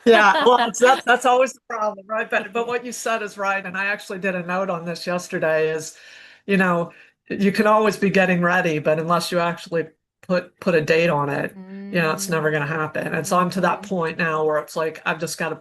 Yeah, well, that's always the problem, right? But what you said is right, and I actually did a note on this yesterday. Is you know you can always be getting ready, but unless you actually put a date on it, it's never Mm, going to happen. And so I'm to that mhm, point now where it's like I've just got to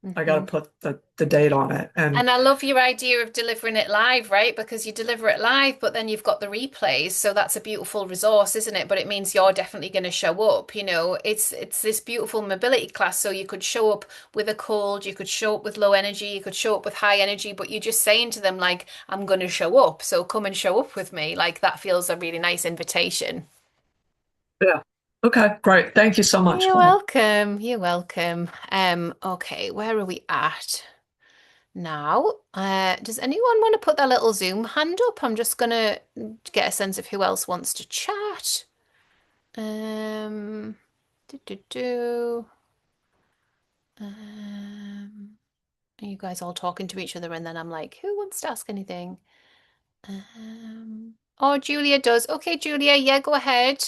mhm. put the date on it, and And I love your idea of delivering it live, right? Because you deliver it live, but then you've got the replays. So that's a beautiful resource, isn't it? But it means you're definitely going to show up. It's this beautiful mobility class. So you could show up with a cold, you could show up with low energy, you could show up with high energy, but you're just saying to them like, I'm going to show up. So come and show up with me. Like that feels a really nice invitation. yeah. Okay, great. Thank you so much, You're Claire. welcome. You're welcome. Okay, where are we at? Now, does anyone want to put their little Zoom hand up? I'm just gonna get a sense of who else wants to chat. Um, do, do, do. Are you guys all talking to each other? And then I'm like, who wants to ask anything? Oh, Julia does. Okay, Julia, yeah, go ahead.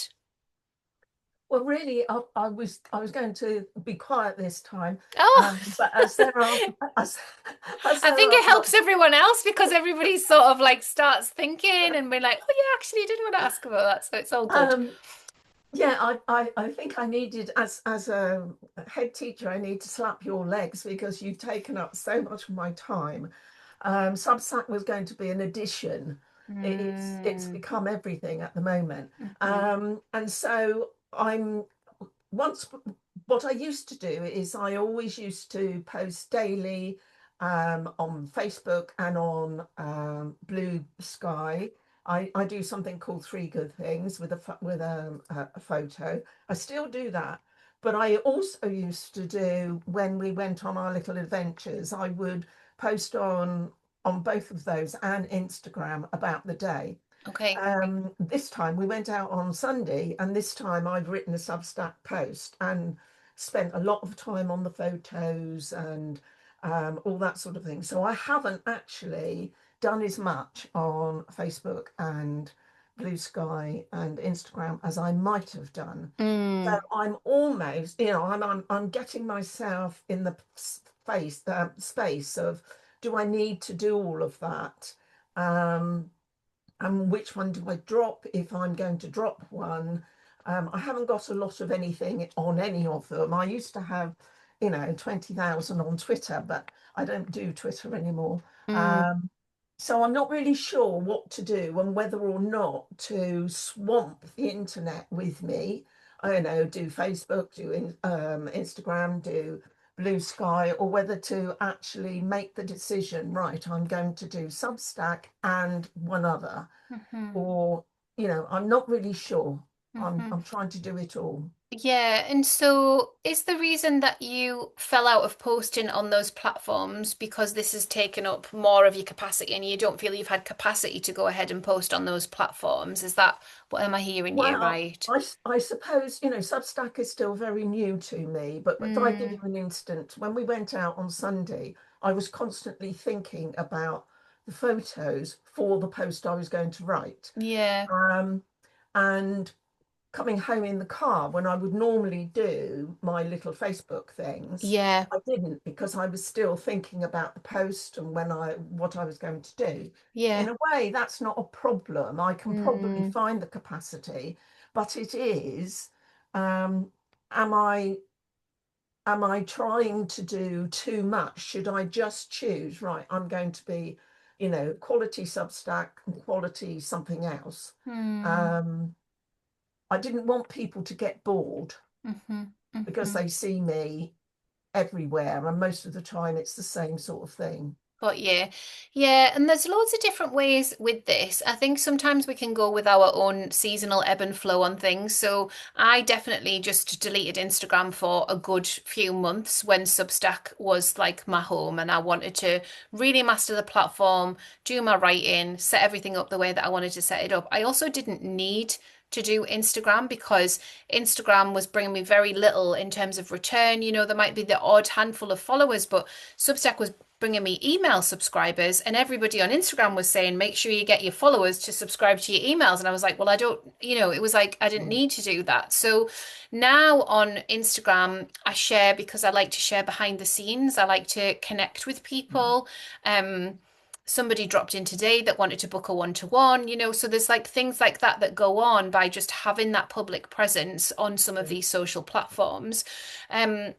Well, really, I was going to be quiet this time, Oh, but as there are as I there think are it helps everyone else because everybody sort of like starts thinking and we're like, oh yeah, actually, I did want to ask about that. So it's all good. yeah, I think I needed as a head teacher, I need to slap your legs because you've taken up so much of my time. Substack was going to be an addition. It's Mm, become everything at the moment, mhm, and so I'm once what I used to do is I always used to post daily on Facebook and on Blue Sky. I do something called Three Good Things with a photo. I still do that, but I also used to do, when we went on our little adventures, I would post on both of those and Instagram about the day. Okay. This time we went out on Sunday, and this time I've written a Substack post and spent a lot of time on the photos and all that sort of thing. So I haven't actually done as much on Facebook and Blue Sky and Instagram as I might have done. So Mm, I'm almost, I'm getting myself in the space of, do I need to do all of that? Um, and which one do I drop if I'm going to drop one? I haven't got a lot of anything on any of them. I used to have, 20,000 on Twitter, but I don't do Twitter anymore. mm, Um, so I'm not really sure what to do and whether or not to swamp the internet with me. I don't know, do Facebook, do Instagram, do Blue Sky, or whether to actually make the decision, right, I'm going to do Substack and one other, mhm, or, I'm not really sure. mhm. I'm trying to do it all. Yeah, and so is the reason that you fell out of posting on those platforms because this has taken up more of your capacity and you don't feel you've had capacity to go ahead and post on those platforms? Is that what am I hearing you Well, right? I suppose, Substack is still very new to me, but if I give you Mm, an instant, when we went out on Sunday, I was constantly thinking about the photos for the post I was going to write. yeah, Um, and coming home in the car, when I would normally do my little Facebook things, yeah, I didn't, because I was still thinking about the post and what I was going to do. In yeah. a way, that's not a problem. I can probably Mm, find the capacity, but it is, um, am I trying to do too much? Should I just choose, right, I'm going to be, quality Substack and quality something else? mm, Um, I didn't want people to get bored mhm, because mhm. they see me everywhere, and most of the time it's the same sort of thing. But yeah, yeah, and there's loads of different ways with this. I think sometimes we can go with our own seasonal ebb and flow on things. So I definitely just deleted Instagram for a good few months when Substack was like my home and I wanted to really master the platform, do my writing, set everything up the way that I wanted to set it up. I also didn't need to do Instagram because Instagram was bringing me very little in terms of return. There might be the odd handful of followers, but Substack was bringing me email subscribers, and everybody on Instagram was saying, make sure you get your followers to subscribe to your emails. And I was like, well, I don't, it was like I didn't Right. need to do that. So now on Instagram, I share because I like to share behind the scenes. I like to connect with Yeah. people. Somebody dropped in today that wanted to book a one-to-one, so there's like things like that that go on by just having that public presence on some of Yeah. these social platforms. Um,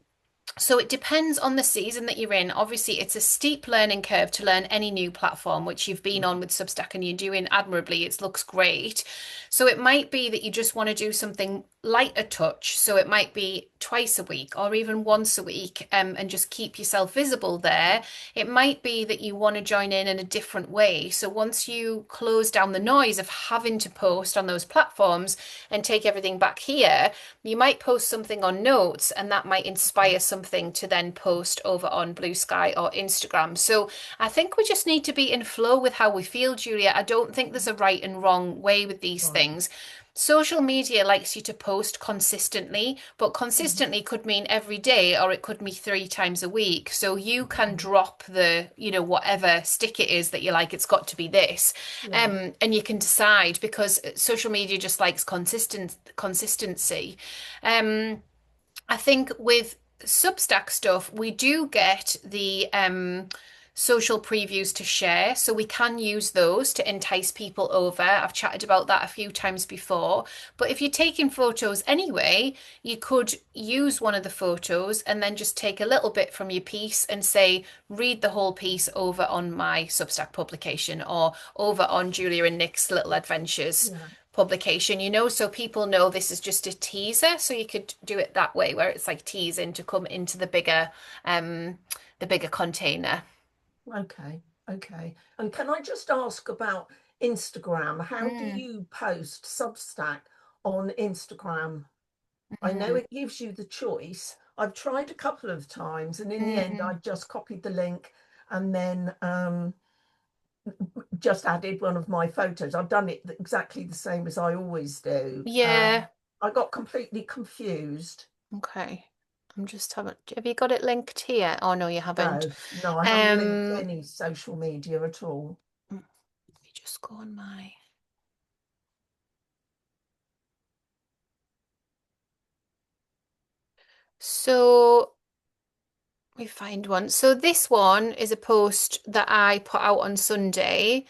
so it depends on the season that you're in. Obviously, it's a steep learning curve to learn any new platform, which you've been on with Substack and you're doing admirably. It looks great. So it might be that you just want to do something light a touch. So it might be twice a week or even once a week, and just keep yourself visible there. It might be that you want to join in a different way. So once you close down the noise of having to post on those platforms and take everything back here, you might post something on Notes and that might inspire something to then post over on Blue Sky or Instagram. So I think we just need to be in flow with how we feel, Julia. I don't think there's a right and wrong way with these Right. things. Social media likes you to post consistently, but Mhm. consistently could mean every day or it could be 3 times a week. So you can Mhm. drop whatever stick it is that you like, it's got to be this. Yeah. And you can decide because social media just likes consistency. Um, I think with Substack stuff, we do get the social previews to share, so we can use those to entice people over. I've chatted about that a few times before. But if you're taking photos anyway, you could use one of the photos and then just take a little bit from your piece and say, read the whole piece over on my Substack publication or over on Julia and Nick's Little Adventures Yeah. publication, so people know this is just a teaser. So you could do it that way, where it's like teasing to come into the bigger container. Okay, okay. And can I just ask about Instagram? How do Mm, you post Substack on Instagram? I know mm, it gives you the choice. I've tried a couple of times, and in the end, I mm. just copied the link and then just added one of my photos. I've done it exactly the same as I always do. Yeah. I got completely confused. Okay. I'm just having, have you got it linked here? Oh no, you haven't. No, no, I haven't linked Um, any social media at all. let me just go on my. So we find one. So this one is a post that I put out on Sunday.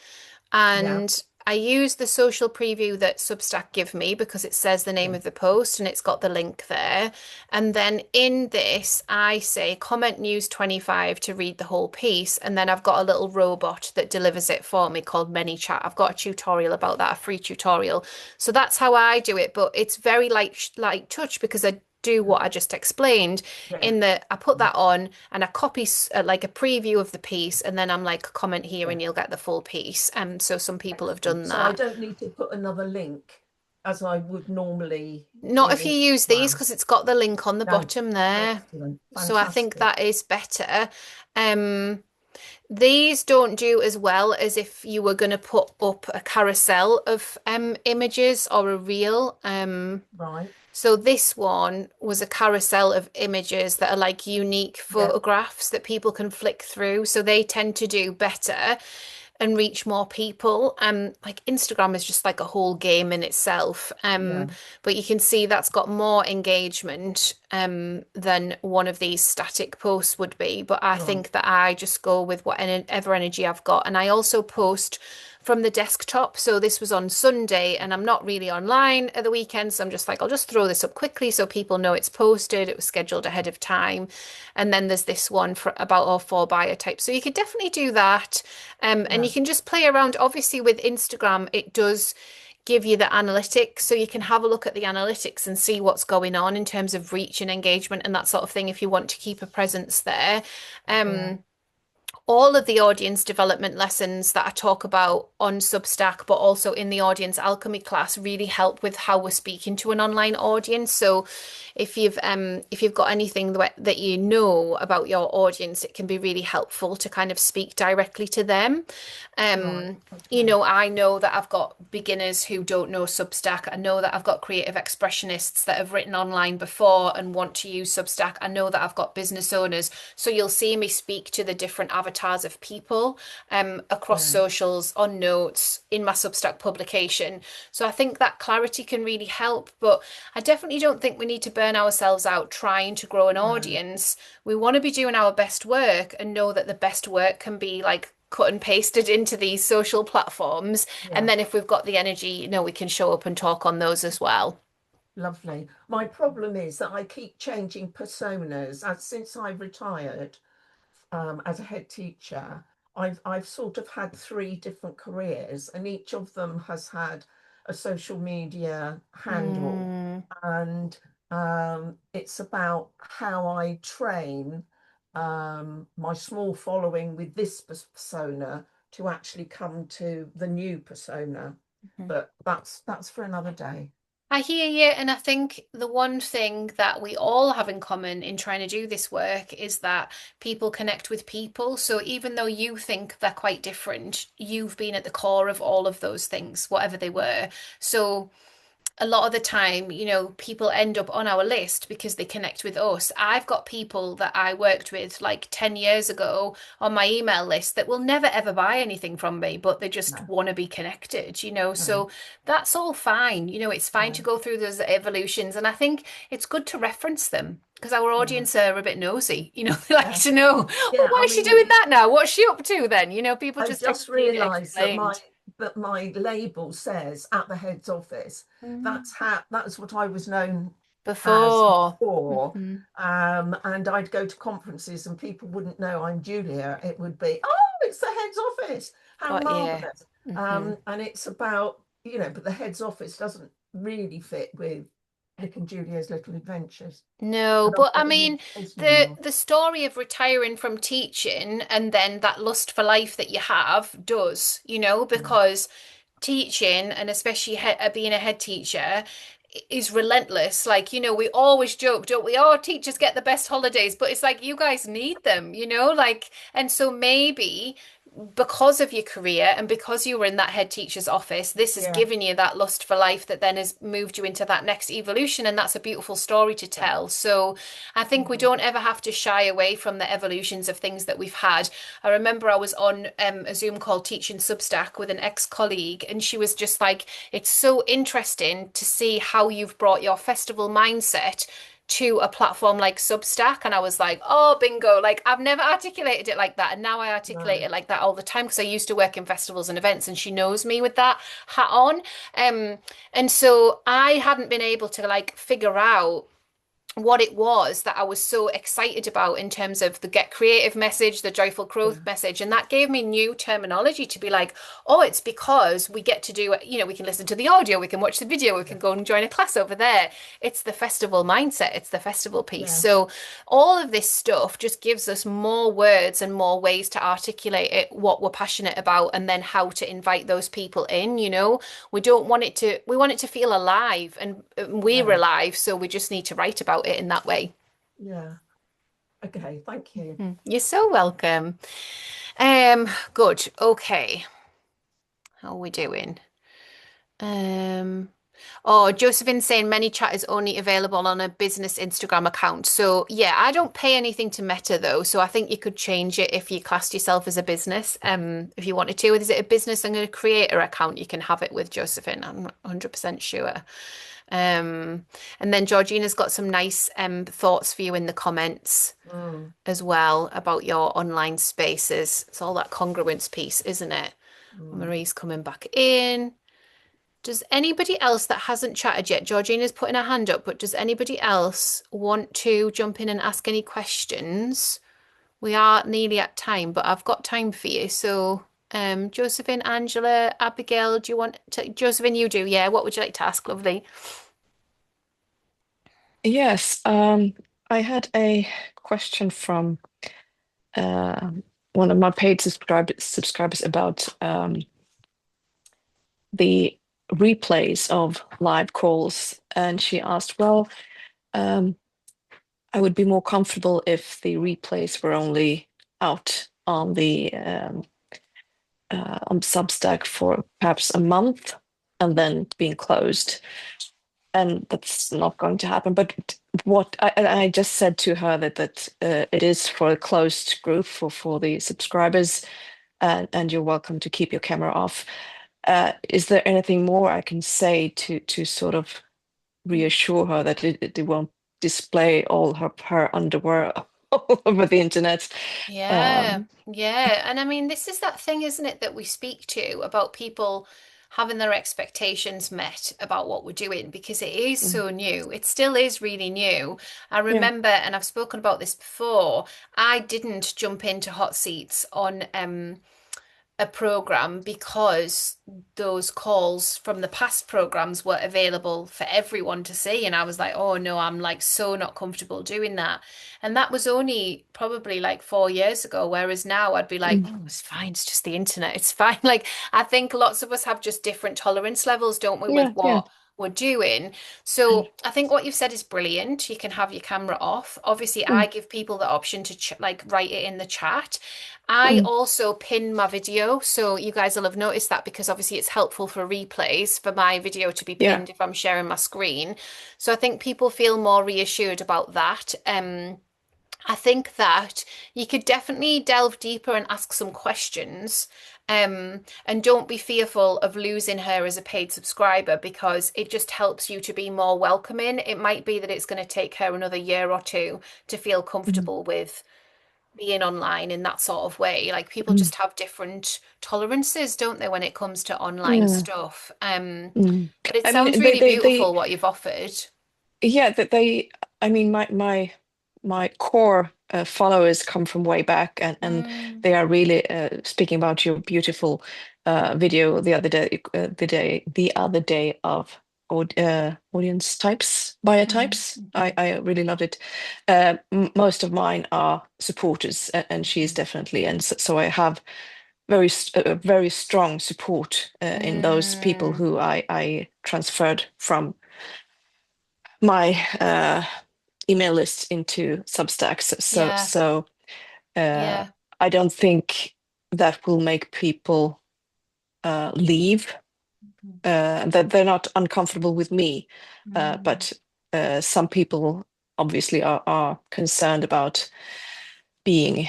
Yeah, And I use the social preview that Substack give me because it says the name yeah, of the post and it's got the link there. And then in this, I say comment news 25 to read the whole piece. And then I've got a little robot that delivers it for me called ManyChat. I've got a tutorial about that, a free tutorial. So that's how I do it. But it's very light touch because I do what I just explained yeah. in that I put that on and I copy like a preview of the piece and then I'm like comment here Yeah. and you'll get the full piece. So some people have Excellent. done So I that. don't need to put another link as I would normally Not in if you use these Instagram. because it's got the link on the No, bottom there. excellent, So I think fantastic. that is better. Um, these don't do as well as if you were going to put up a carousel of images or a reel. Right. So this one was a carousel of images that are like unique Yeah, photographs that people can flick through. So they tend to do better and reach more people. Like Instagram is just like a whole game in itself. yeah, But you can see that's got more engagement than one of these static posts would be. But I right. think that I just go with whatever energy I've got. And I also post from the desktop. So this was on Sunday, and I'm not really online at the weekend. So I'm just like, I'll just throw this up quickly so people know it's posted. It was scheduled ahead of time. And then there's this one for about all four buyer types. So you could definitely do that. And Yeah, you can just play around. Obviously, with Instagram, it does give you the analytics. So you can have a look at the analytics and see what's going on in terms of reach and engagement and that sort of thing if you want to keep a presence there. yeah, Um, all of the audience development lessons that I talk about on Substack, but also in the audience alchemy class, really help with how we're speaking to an online audience. So if you've got anything that you know about your audience, it can be really helpful to kind of speak directly to them. right. You Okay. know, I know that I've got beginners who don't know Substack. I know that I've got creative expressionists that have written online before and want to use Substack. I know that I've got business owners. So you'll see me speak to the different avatars of people across Yeah, socials, on notes, in my Substack publication. So I think that clarity can really help. But I definitely don't think we need to burn ourselves out trying to grow an no, audience. We want to be doing our best work and know that the best work can be like cut and pasted into these social platforms. And yeah, then if we've got the energy, you know, we can show up and talk on those as well. lovely. My problem is that I keep changing personas. As since I've retired, as a head teacher, I've sort of had three different careers, and each of them has had a social media handle, Mm, and it's about how I train my small following with this persona to actually come to the new persona. mhm. But that's for another day. I hear you, and I think the one thing that we all have in common in trying to do this work is that people connect with people. So even though you think they're quite different, you've been at the core of all of those things, whatever they were. So a lot of the time, you know, people end up on our list because they connect with us. I've got people that I worked with like 10 years ago on my email list that will never ever buy anything from me, but they just No, want to be connected, you know. no, So that's all fine. You know, it's fine yeah, to go through those evolutions. And I think it's good to reference them because our yeah, audience are a bit nosy. You know, they like yeah, to know, oh, yeah. why I is she mean, doing that now? What's she up to then? You know, people I just just need it realised that my explained. label says at the head's office. That's what I was known as Before. before. Mhm. And I'd go to conferences and people wouldn't know I'm Julia. It would be, oh, it's the head's office. How Got you. marvelous. Hmm. And it's about, but the head's office doesn't really fit with Nick and Julia's Little Adventures. No, And I've but I got mean, educational. the story of retiring from teaching and then that lust for life that you have does, because teaching and especially being a head teacher is relentless. Like, we always joke, don't we? Oh, teachers get the best holidays, but it's like you guys need them, like, and so maybe because of your career and because you were in that head teacher's office, this has Yeah, given you that lust for life that then has moved you into that next evolution. And that's a beautiful story to yeah. tell. So I think we Mhm. don't ever have to shy away from the evolutions of things that we've had. I remember I was on a Zoom call teaching Substack with an ex-colleague, and she was just like, it's so interesting to see how you've brought your festival mindset to a platform like Substack. And I was like, oh, bingo. Like, I've never articulated it like that. And now I articulate No. it like that all the time because I used to work in festivals and events, and she knows me with that hat on. Um, and so I hadn't been able to like figure out what it was that I was so excited about in terms of the get creative message, the joyful growth Yeah, message. And that gave me new terminology to be like, oh, it's because we get to do, we can listen to the audio, we can watch the video, we yeah, can go and join a class over there. It's the festival mindset, it's the festival piece. yeah, So all of this stuff just gives us more words and more ways to articulate it, what we're passionate about, and then how to invite those people in. We want it to feel alive, and we're yeah, alive, so we just need to write about it in that way. yeah. Okay, thank you. You're so welcome. Good. Okay. How are we doing? Um, oh, Josephine's saying many chat is only available on a business Instagram account. So yeah, I don't pay anything to Meta though, so I think you could change it if you classed yourself as a business. If you wanted to. Is it a business and a creator account? You can have it with Josephine. I'm not 100% sure. And then Georgina's got some nice thoughts for you in the comments Mm, as well about your online spaces. It's all that congruence piece, isn't it? mm. Marie's coming back in. Does anybody else that hasn't chatted yet? Georgina's putting her hand up, but does anybody else want to jump in and ask any questions? We are nearly at time, but I've got time for you. So, Josephine, Angela, Abigail, do you want to? Josephine, you do, yeah. What would you like to ask, lovely? Yes, I had a question from uh, one of my paid subscribers about the replays of live calls, and she asked, well, um, I would be more comfortable if the replays were only out on Substack for perhaps a month and then being closed. And that's not going to happen. But what I just said to her that it is for a closed group for the subscribers, and you're welcome to keep your camera off. Is there anything more I can say to sort of reassure her that it won't display all her underwear all over the internet? Yeah, Um, yeah. And I mean, this is that thing, isn't it, that we speak to about people having their expectations met about what we're doing because it is mm, so new. It still is really new. I yeah, remember, and I've spoken about this before, I didn't jump into hot seats on a program because those calls from the past programs were available for everyone to see. And I was like, oh no, I'm like so not comfortable doing that. And that was only probably like 4 years ago. Whereas now I'd be like, mm, oh, it's fine. It's just the internet. It's fine. Like, I think lots of us have just different tolerance levels, don't we, with yeah, yeah, what we're doing. So I think what you've said is brilliant. You can have your camera off. Obviously, I mm, give people the option to ch like write it in the chat. I mm, also pin my video, so you guys will have noticed that because obviously it's helpful for replays for my video to be yeah, pinned if I'm sharing my screen. So I think people feel more reassured about that. I think that you could definitely delve deeper and ask some questions. And don't be fearful of losing her as a paid subscriber because it just helps you to be more welcoming. It might be that it's going to take her another year or two to feel mm, comfortable with being online in that sort of way. Like people mm, just have different tolerances, don't they, when it comes to online yeah. stuff. Mm. But it I mean, sounds really beautiful what you've offered. yeah, that they, I mean, my core followers come from way back, and Mm, they are really speaking about your beautiful video the other day, the other day of audience types. bio Mhm. types. I really loved it. Most of mine are supporters, and she is definitely, and so I have a very strong support in those people Mm, who I transferred from my email list into Substack. yeah, Uh, yeah. I don't think that will make people leave. That they're not uncomfortable with me, Mm, but some people obviously are concerned about being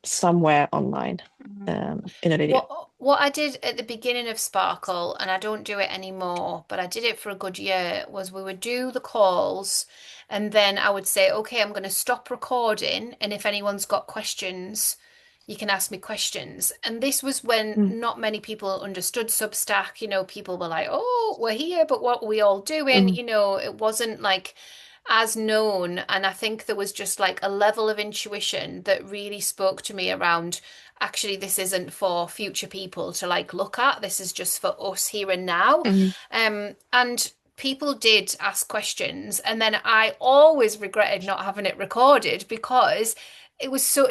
somewhere online mm. in a video. What I did at the beginning of Sparkle, and I don't do it anymore, but I did it for a good year, was we would do the calls and then I would say, okay, I'm going to stop recording, and if anyone's got questions, you can ask me questions. And this was when Mm, not many people understood Substack. People were like, oh, we're here, but what are we all doing? mm, It wasn't like as known. And I think there was just like a level of intuition that really spoke to me around actually, this isn't for future people to like look at. This is just for us here and now. mm, And people did ask questions, and then I always regretted not having it recorded because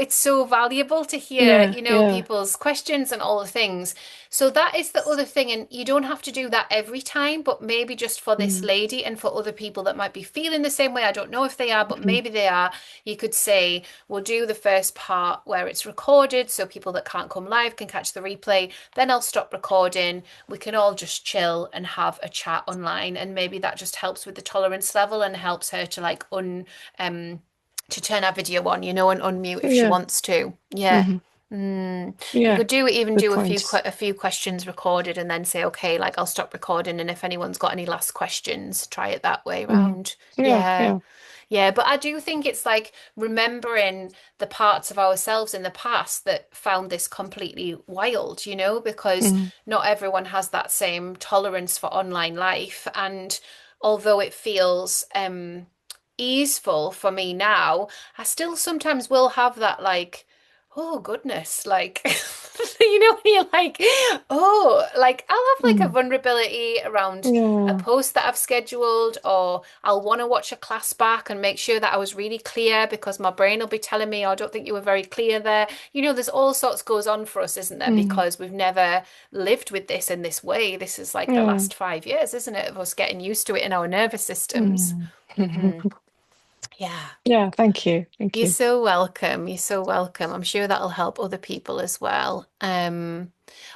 it's so valuable to hear, yeah, yeah. people's questions and all the things. So that is the other thing, and you don't have to do that every time, but maybe just for this Mm, lady and for other people that might be feeling the same way. I don't know if they are, but mm, maybe they are. You could say, we'll do the first part where it's recorded so people that can't come live can catch the replay. Then I'll stop recording. We can all just chill and have a chat online, and maybe that just helps with the tolerance level and helps her to like um to turn our video on, and unmute if she yeah. wants to. Yeah. Hmm. You Yeah. could even Good do points. a few questions recorded and then say, okay, like I'll stop recording, and if anyone's got any last questions, try it that way Hmm. round. Yeah, Yeah. yeah. Yeah, but I do think it's like remembering the parts of ourselves in the past that found this completely wild, because Mm, not everyone has that same tolerance for online life. And although it feels easeful for me now, I still sometimes will have that like, oh goodness, like when you're like, oh, like I'll have like a mm, vulnerability around a yeah. post that I've scheduled, or I'll want to watch a class back and make sure that I was really clear because my brain will be telling me, oh, I don't think you were very clear there. There's all sorts goes on for us, isn't there? Mm, Because we've never lived with this in this way. This is like the yeah. last 5 years, isn't it, of us getting used to it in our nervous systems. Mm. Hmm. Yeah. Yeah, thank you. Thank You're you. so welcome. You're so welcome. I'm sure that'll help other people as well.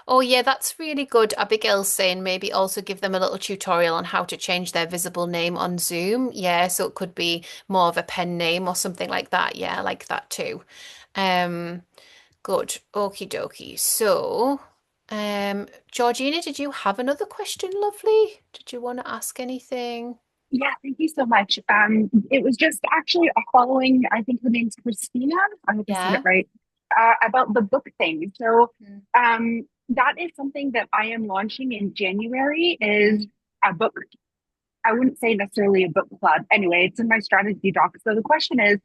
Oh yeah, that's really good. Abigail's saying maybe also give them a little tutorial on how to change their visible name on Zoom. Yeah, so it could be more of a pen name or something like that. Yeah, I like that too. Um, good. Okie dokie. So, Georgina, did you have another question, lovely? Did you want to ask anything? Yeah, thank you so much. It was just actually a following, I think her name's Christina. I hope I said it Yeah. right. About the book thing. So, that is something that I am launching in January is a book. I wouldn't say necessarily a book club. Anyway, it's in my strategy doc. So the question is,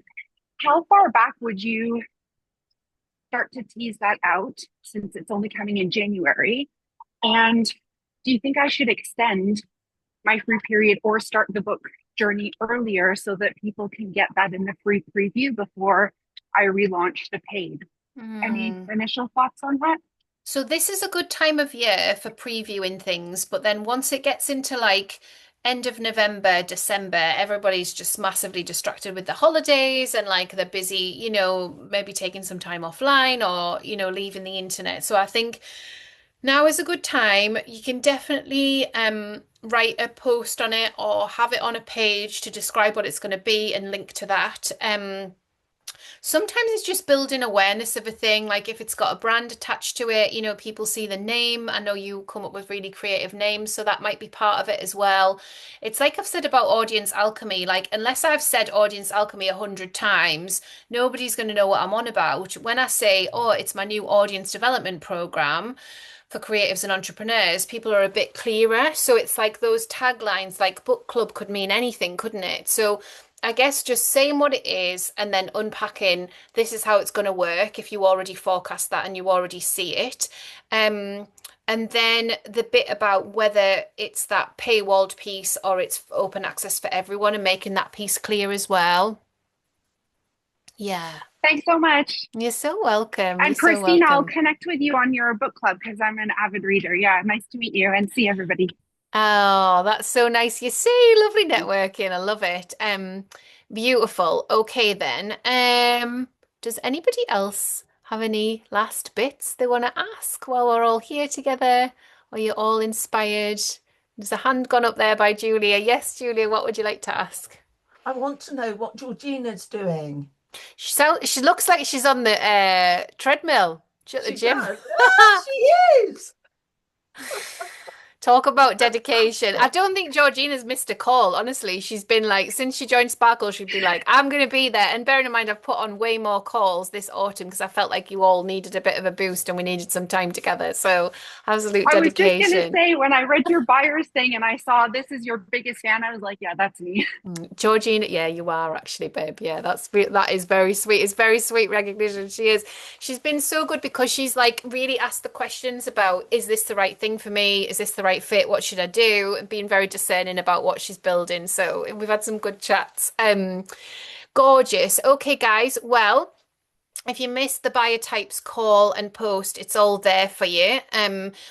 how far back would you start to tease that out since it's only coming in January? And do you think I should extend my free period or start the book journey earlier so that people can get that in the free preview before I relaunch the paid? Any Mm. initial thoughts on that? So this is a good time of year for previewing things, but then once it gets into like end of November, December, everybody's just massively distracted with the holidays and like they're busy, maybe taking some time offline or, leaving the internet. So I think now is a good time. You can definitely write a post on it or have it on a page to describe what it's going to be and link to that. Sometimes it's just building awareness of a thing. Like if it's got a brand attached to it, people see the name. I know you come up with really creative names, so that might be part of it as well. It's like I've said about audience alchemy. Like unless I've said audience alchemy 100 times, nobody's going to know what I'm on about. When I say, oh, it's my new audience development program for creatives and entrepreneurs, people are a bit clearer. So it's like those taglines, like book club could mean anything, couldn't it? So I guess just saying what it is and then unpacking this is how it's going to work if you already forecast that and you already see it. Um, And then the bit about whether it's that paywalled piece or it's open access for everyone and making that piece clear as well. Yeah. Thanks so much. You're so welcome. You're And so Christina, I'll welcome. connect with you on your book club because I'm an avid reader. Yeah, nice to meet you and see everybody. Oh, that's so nice. You see, lovely networking. I love it. Beautiful. Okay then. Does anybody else have any last bits they want to ask while we're all here together? Are you all inspired? There's a hand gone up there by Julia. Yes, Julia, what would you like to ask? I want to know what Georgina's doing. She looks like she's on the treadmill. She's at the She gym. does. Ah, she is. Talk about dedication. I don't think Georgina's missed a call, honestly. She's been like, since she joined Sparkle, she'd be like, I'm going to be there. And bearing in mind, I've put on way more calls this autumn because I felt like you all needed a bit of a boost and we needed some time together. So, absolute I was just going to dedication. say, when I read your buyer's thing and I saw this is your biggest fan, I was like, yeah, that's me. Georgina, yeah, you are actually, babe. Yeah, that is very sweet. It's very sweet recognition. She is. She's been so good because she's like really asked the questions about, is this the right thing for me? Is this the right fit? What should I do? And being very discerning about what she's building. So we've had some good chats. Gorgeous. Okay, guys. Well, if you missed the buyer types call and post, it's all there for you.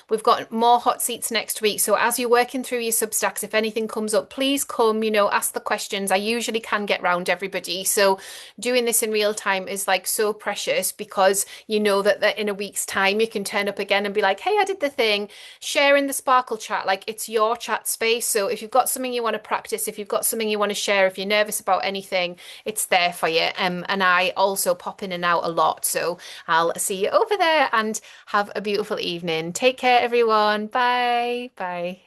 We've got more hot seats next week. So as you're working through your Substacks, if anything comes up, please come, ask the questions. I usually can get round everybody. So doing this in real time is like so precious because you know that in a week's time you can turn up again and be like, hey, I did the thing. Share in the Sparkle chat, like it's your chat space. So if you've got something you want to practice, if you've got something you want to share, if you're nervous about anything, it's there for you. And I also pop in and out a lot. So I'll see you over there and have a beautiful evening. Take care, everyone. Bye. Bye.